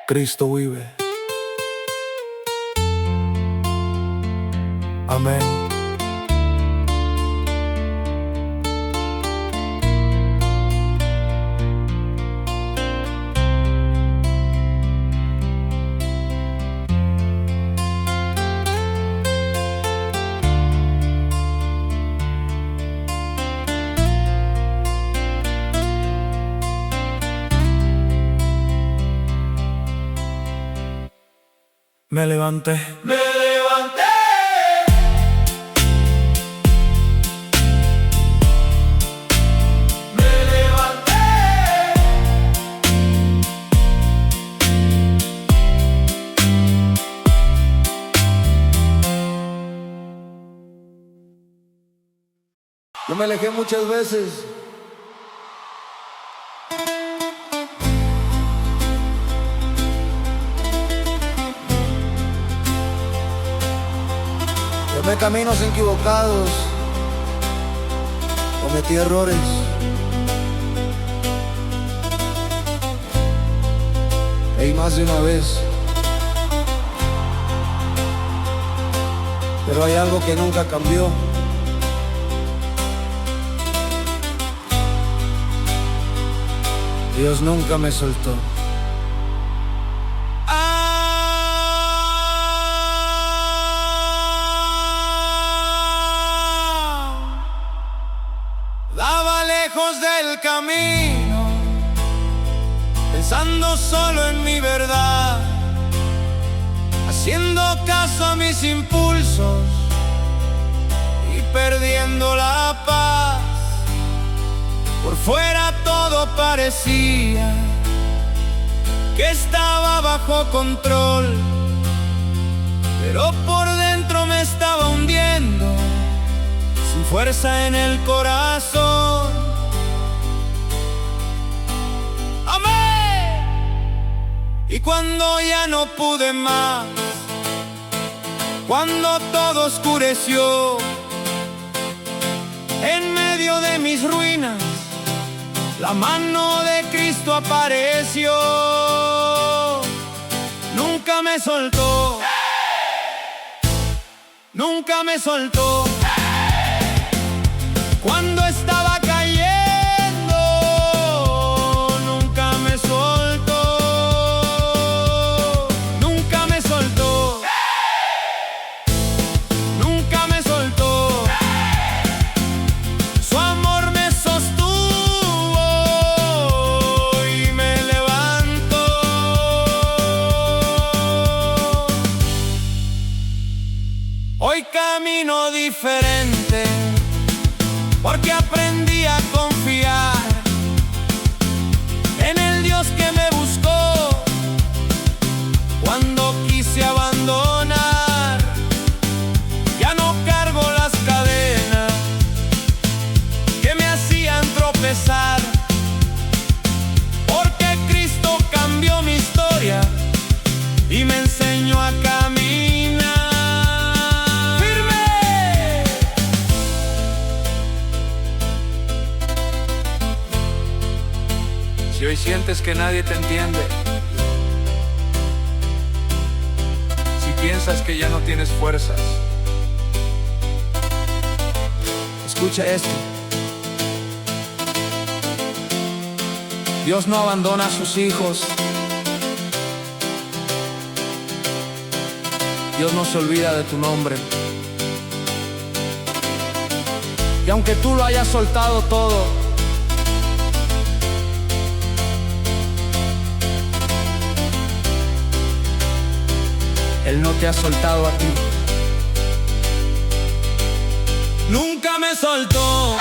Cristo vive. Amén. Me levanté, me levanté, me levanté. Yo me alejé muchas veces. Tomé caminos equivocados, cometí errores, y más de una vez. Pero hay algo que nunca cambió. Dios nunca me soltó. Daba lejos del camino, pensando solo en mi verdad, haciendo caso a mis impulsos y perdiendo la paz. Por fuera todo parecía que estaba bajo control, pero por dentro me estaba hundiendo, sin fuerza en el corazón. Amé, y cuando ya no pude más, cuando todo oscureció, en medio de mis ruinas, la mano de Cristo apareció. Nunca me soltó, nunca me soltó. Cuando estaba cayendo, nunca me soltó, nunca me soltó, nunca me soltó. Su amor me sostuvo y me levantó. Hoy camino diferente, porque aprendí a confiar en el Dios que me buscó cuando quise abandonar. Ya no cargo las cadenas que me hacían tropezar, porque Cristo cambió mi historia y me enseñó a caminar. Si hoy sientes que nadie te entiende, si piensas que ya no tienes fuerzas, escucha esto. Dios no abandona a sus hijos. Dios no se olvida de tu nombre. Y aunque tú lo hayas soltado todo, Él no te ha soltado a ti. Nunca me soltó,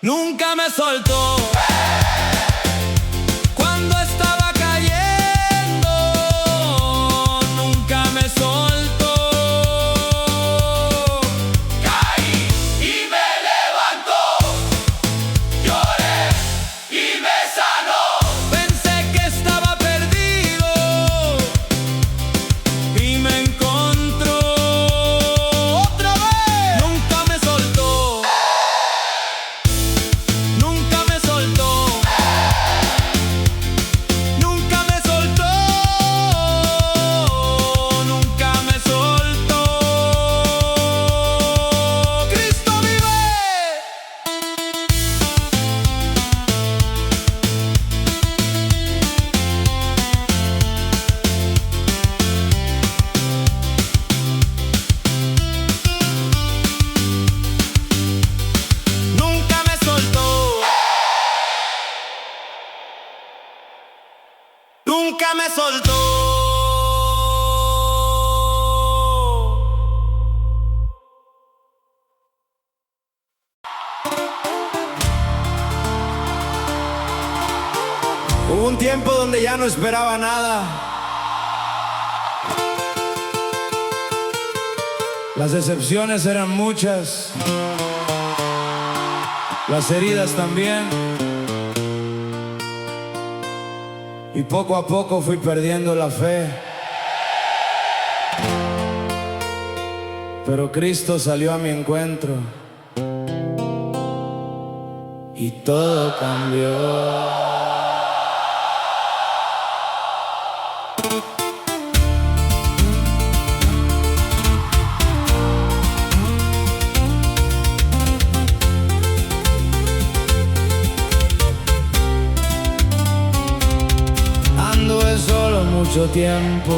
nunca me soltó. Cuando estaba cayendo, nunca me soltó. Caí y me levantó, lloré y me sanó. Pensé que estaba perdido y me encontró otra vez. Nunca me soltó, nunca me soltó, nunca me soltó, nunca me soltó. Cristo vive. Nunca me soltó, nunca me soltó. Hubo un tiempo donde ya no esperaba nada. Las decepciones eran muchas, las heridas también. Y poco a poco fui perdiendo la fe. Pero Cristo salió a mi encuentro y todo cambió. Anduve solo mucho tiempo,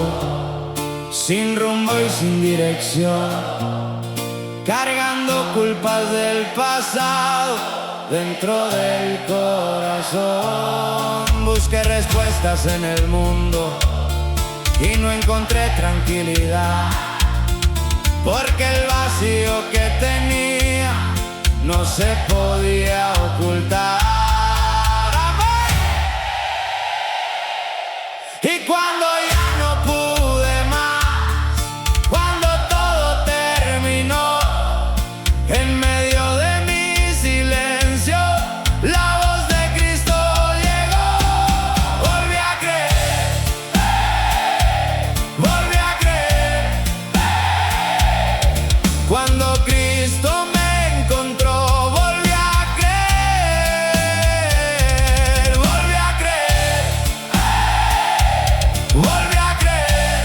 sin rumbo y sin dirección. cargando culpas del pasado dentro del corazón. Busqué respuestas en el mundo y no encontré tranquilidad, porque el vacío que tenía no se podía ocultar. ¡Amén! Y cuando ya no pude más, cuando todo terminó, en medio de mi silencio, la voz de Cristo llegó. Volví a creer, volví a creer. Cuando Cristo me encontró, volví a creer, volví a creer, volví a creer.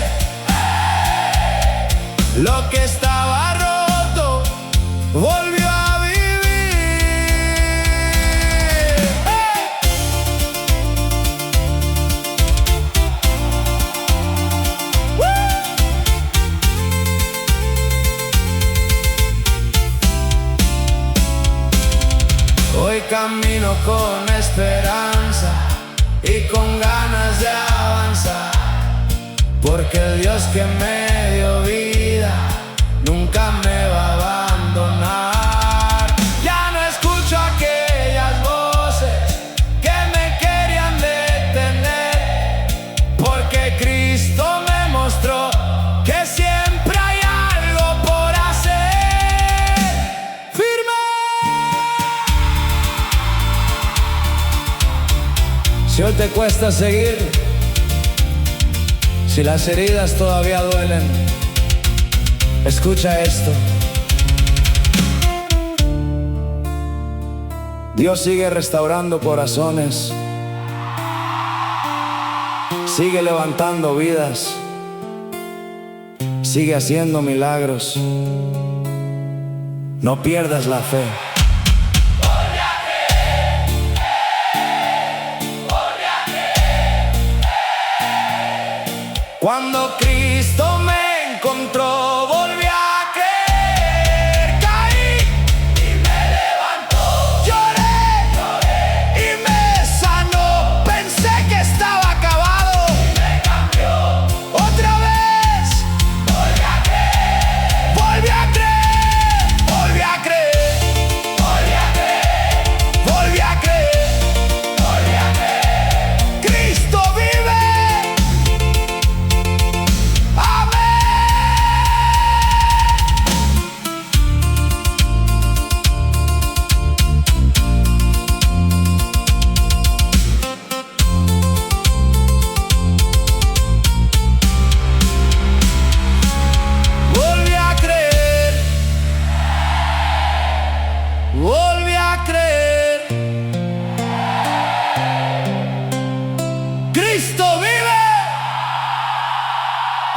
Lo que estaba roto volvió a vivir. Hoy camino con esperanza y con ganas de avanzar, porque el Dios que me dio vida nunca me va a abandonar. Ya no escucho aquellas voces que me querían detener, porque Cristo me mostró que siempre hay algo por hacer. ¡Firme! Si hoy te cuesta seguir, si las heridas todavía duelen, escucha esto. Dios sigue restaurando corazones, sigue levantando vidas, sigue haciendo milagros. No pierdas la fe. Cuando Cristo me encontró, volví a creer. Caí y me levantó. Lloré y me sanó. Pensé que estaba acabado y me cambió. Otra vez volví a creer. Volví a creer. Volví a creer. Volví a creer. Volví a creer. Volví a creer. Cristo vive. Volví a creer. Cristo vive.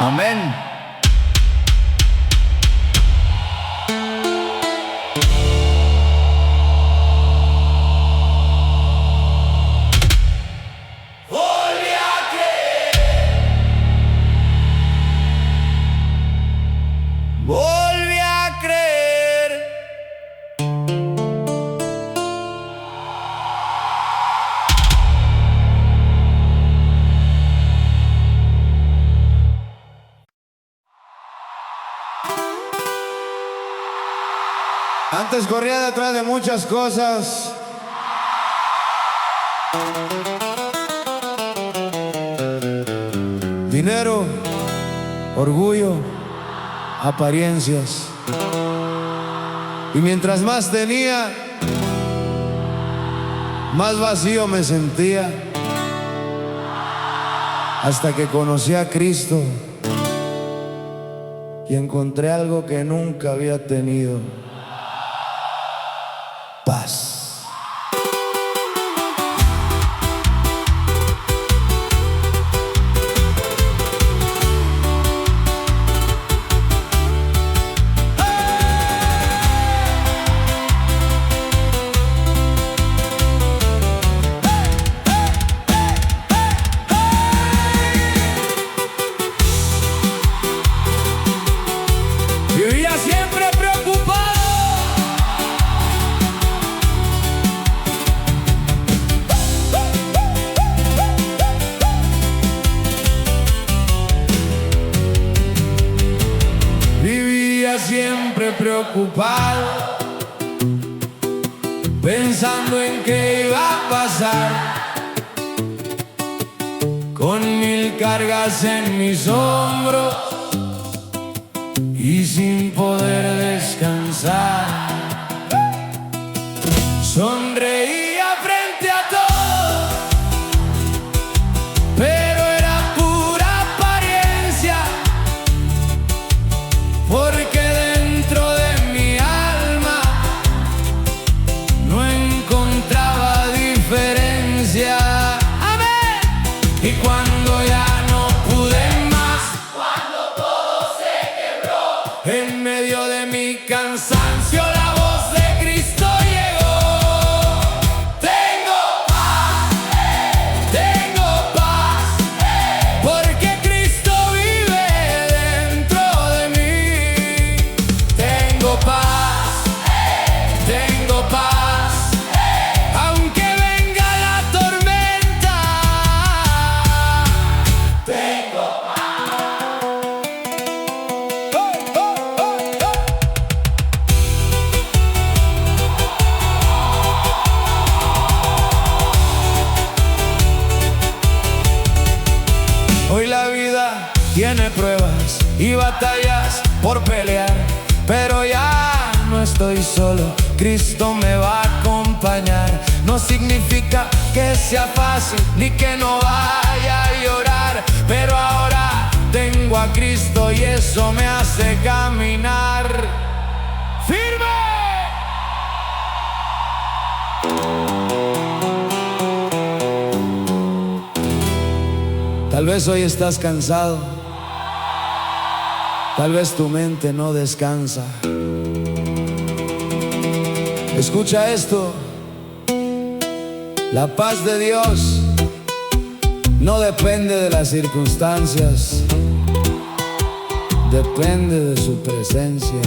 Amén. Volví a creer. Volví a creer. Antes corría detrás de muchas cosas. Dinero, orgullo, apariencias. Y mientras más tenía, más vacío me sentía. Hasta que conocí a Cristo y encontré algo que nunca había tenido: paz. Vivía siempre preocupado. vivía siempre preocupado, pensando en qué iba a pasar, con 1000 cargas en mis hombros y sin poder descansar. Sonreía frente a todos, pero era pura apariencia, porque dentro de mi alma no encontraba diferencia. Amén. Y cuando ya no pude más, Cuando todo se quebró, en medio de mi cansancio, la voz de Cristo llegó. Tengo paz, porque Cristo vive dentro de mí. Tengo paz, aunque venga la tormenta. Tengo Hoy la vida tiene pruebas y batallas por pelear, pero ya no estoy solo, Cristo me va a acompañar. No significa que sea fácil ni que no vaya a llorar, pero ahora tengo a Cristo y eso me hace caminar firme. Tal vez hoy estás cansado, tal vez tu mente no descansa. Escucha esto: la paz de Dios no depende de las circunstancias, depende de su presencia.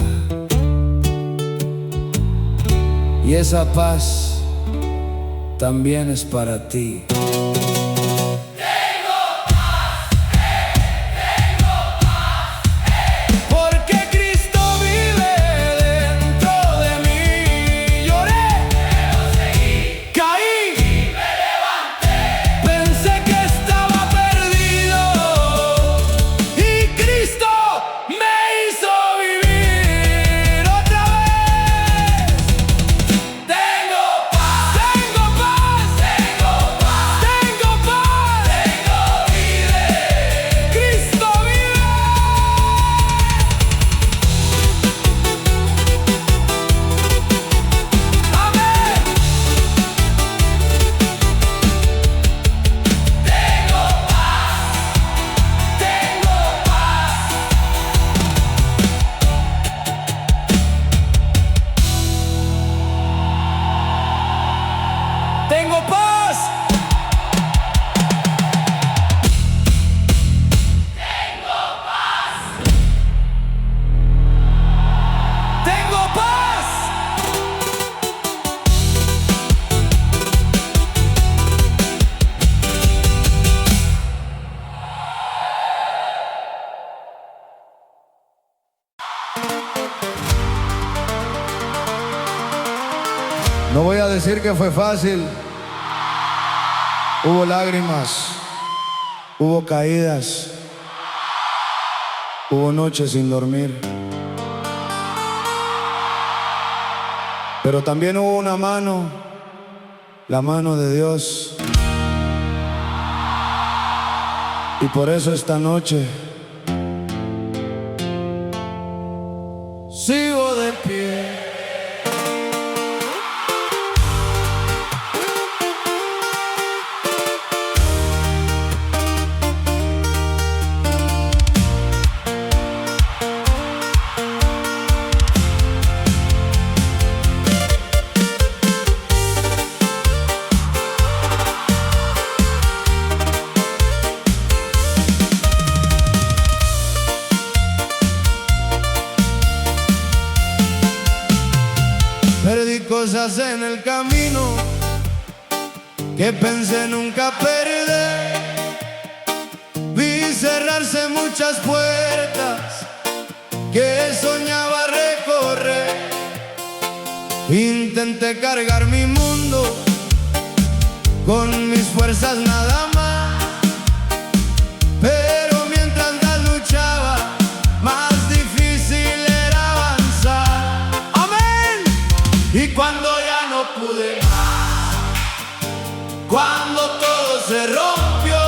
Y esa paz también es para ti. Tengo paz. Tengo paz. No voy a decir que fue fácil. Hubo lágrimas, hubo caídas, hubo noches sin dormir. Pero también hubo una mano, la mano de Dios. Y por eso esta noche Sigo de pie. perdí cosas en el camino que pensé nunca perder. Vi cerrarse muchas puertas que soñaba Intenté cargar mi mundo con mis fuerzas nada más, pero mientras las luchaba, más difícil era avanzar. Amén. Y cuando ya no pude más, cuando todo se rompió,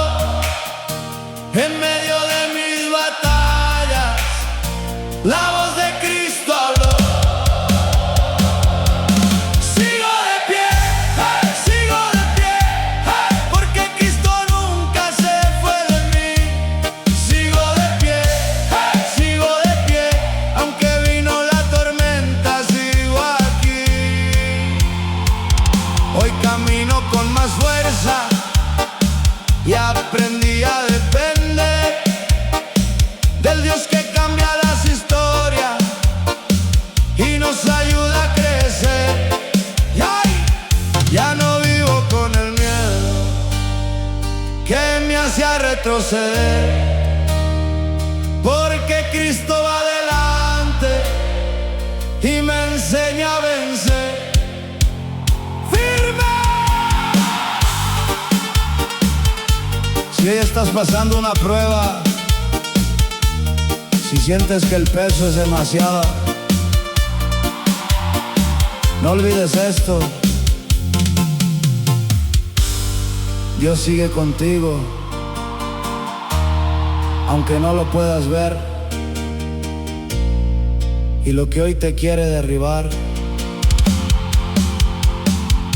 en medio de mis batallas, la voz de Cristo habló. Camino con más fuerza y aprendí a depender del Dios que cambia las historias y nos ayuda a crecer. Y ay, ya no vivo con el miedo que me hacía retroceder, porque Cristo va adelante y me enseña a vencer. Si hoy estás pasando una prueba, si sientes que el peso es demasiado, no olvides esto: Dios sigue contigo, aunque no lo puedas ver. Y lo que hoy te quiere derribar,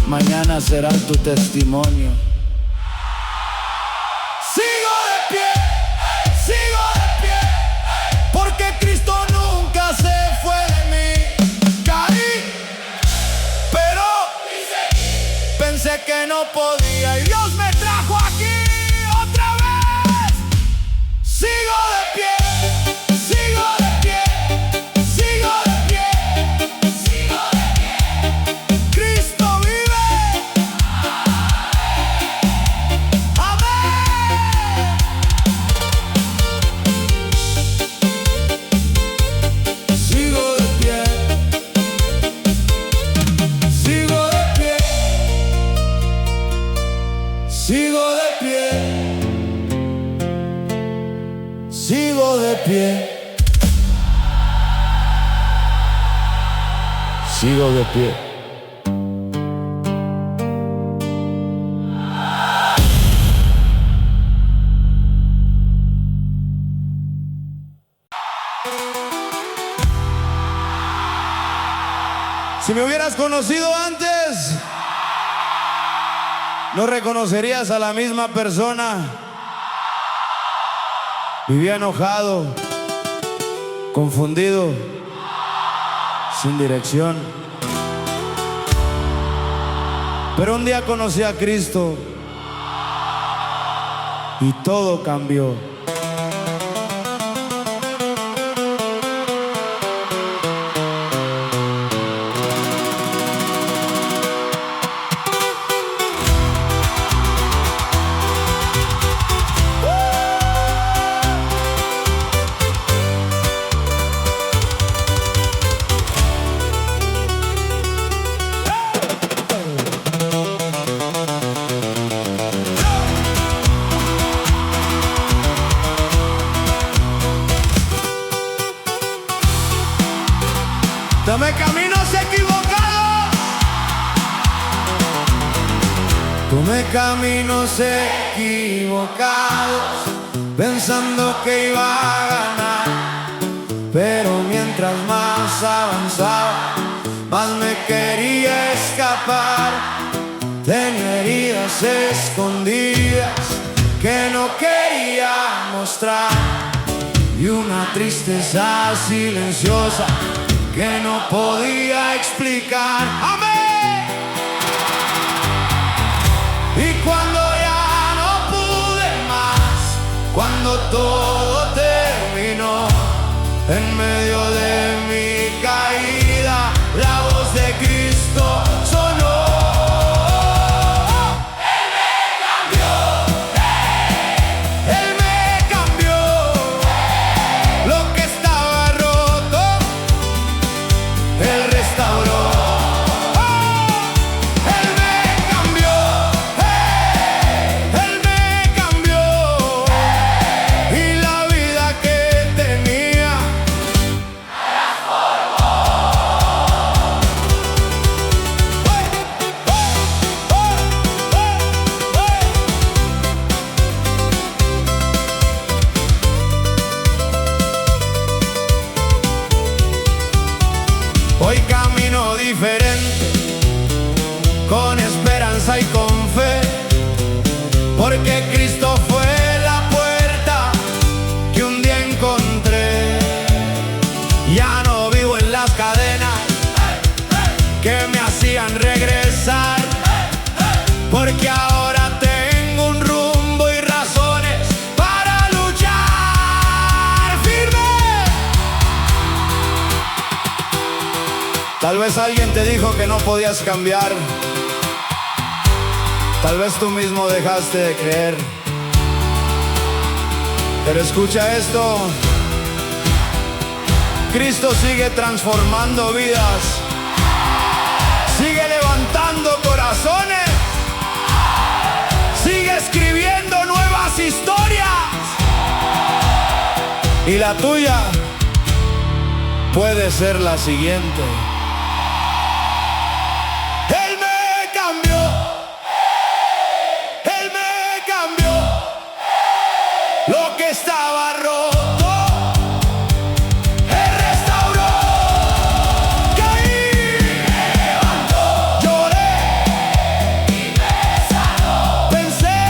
mañana será tu testimonio. Pensé que no podía y Dios me trajo aquí otra vez. Sigo de pie, sigo de pie, sigo de pie, sigo de pie. Cristo vive. Amén. Sigo de pie, sigo de pie. Sigo de pie, sigo de pie, sigo de pie. Si me hubieras conocido antes, no reconocerías a la misma persona. Vivía enojado, confundido, sin dirección. Pero un día conocí a Cristo y todo cambió. Tomé caminos equivocados, tomé caminos equivocados, pensando que iba a ganar. Pero mientras más avanzaba, más me quería escapar. Tenía heridas escondidas que no quería mostrar, y una tristeza silenciosa que no podía explicar. Amén. Y cuando ya no pude más, cuando todo terminó, en medio de mi caída, la voz de Cristo sonó. Él me cambió, lo que estaba roto, Él restauró. porque Cristo fue la puerta que un día encontré. Ya no vivo en las cadenas que me hacían regresar, porque ahora tengo un rumbo y razones para luchar firme. Tal vez alguien te dijo que no podías cambiar. Tal vez tú mismo dejaste de creer. Pero escucha esto: Cristo sigue transformando vidas, sigue levantando corazones, sigue escribiendo nuevas historias. Y la tuya puede ser la siguiente. Lo que estaba roto, Él restauró. Caí, me levantó, lloré y me sanó. Pensé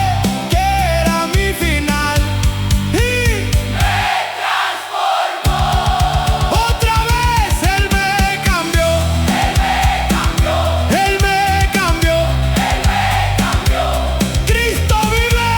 que era mi final y me transformó. Otra vez Él me cambió, Él me cambió, Él me cambió, Él me cambió. Cristo vive.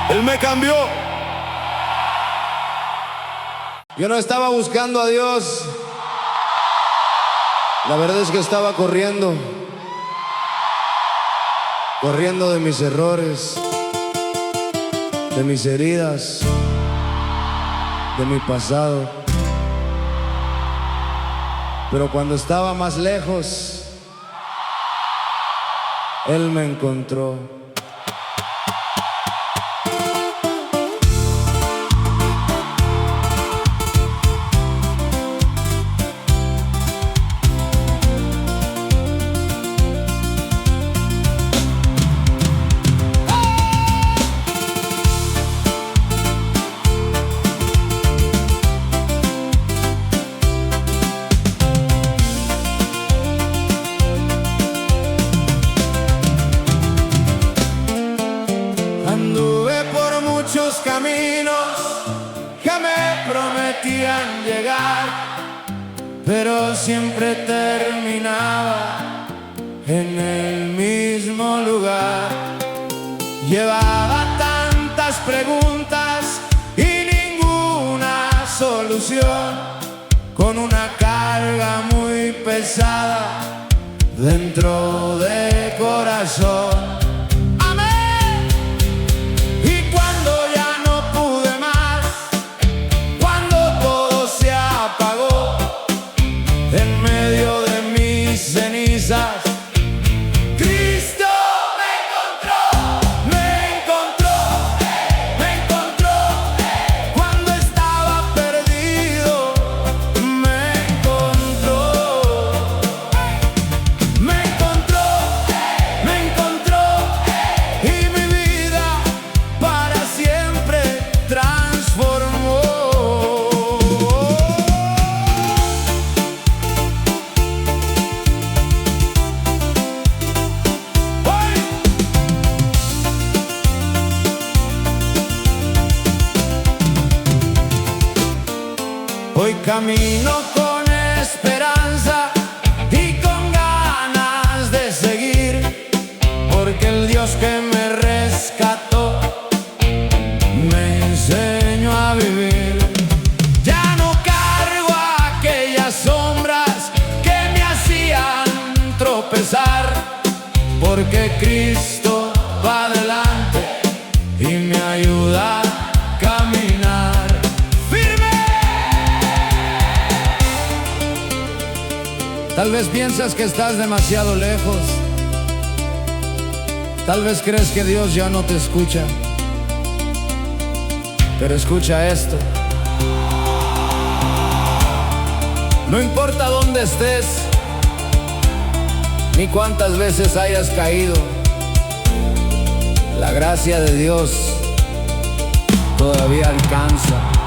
Él me cambió. Yo no estaba buscando a Dios. La verdad es que estaba corriendo de mis errores, de mis heridas, de mi pasado. Pero cuando estaba más lejos, Él me encontró. Anduve por muchos caminos que me prometían llegar, pero siempre terminaba en el mismo lugar. Llevaba tantas preguntas y ninguna solución, con una carga muy pesada dentro del corazón. Cristo me encontró, cuando estaba perdido, me encontró, y mi vida para siempre transformó. Hoy camino con esperanza y con ganas de seguir, porque el Dios que me rescató me enseñó a vivir. Ya no cargo aquellas sombras que me hacían tropezar, porque Cristo va adelante y me ayuda a caminar firme. Tal vez piensas que estás demasiado lejos. Tal vez crees que Dios ya no te escucha. Pero escucha esto. No importa dónde estés, ni cuántas veces hayas caído, la gracia de Dios todavía alcanza.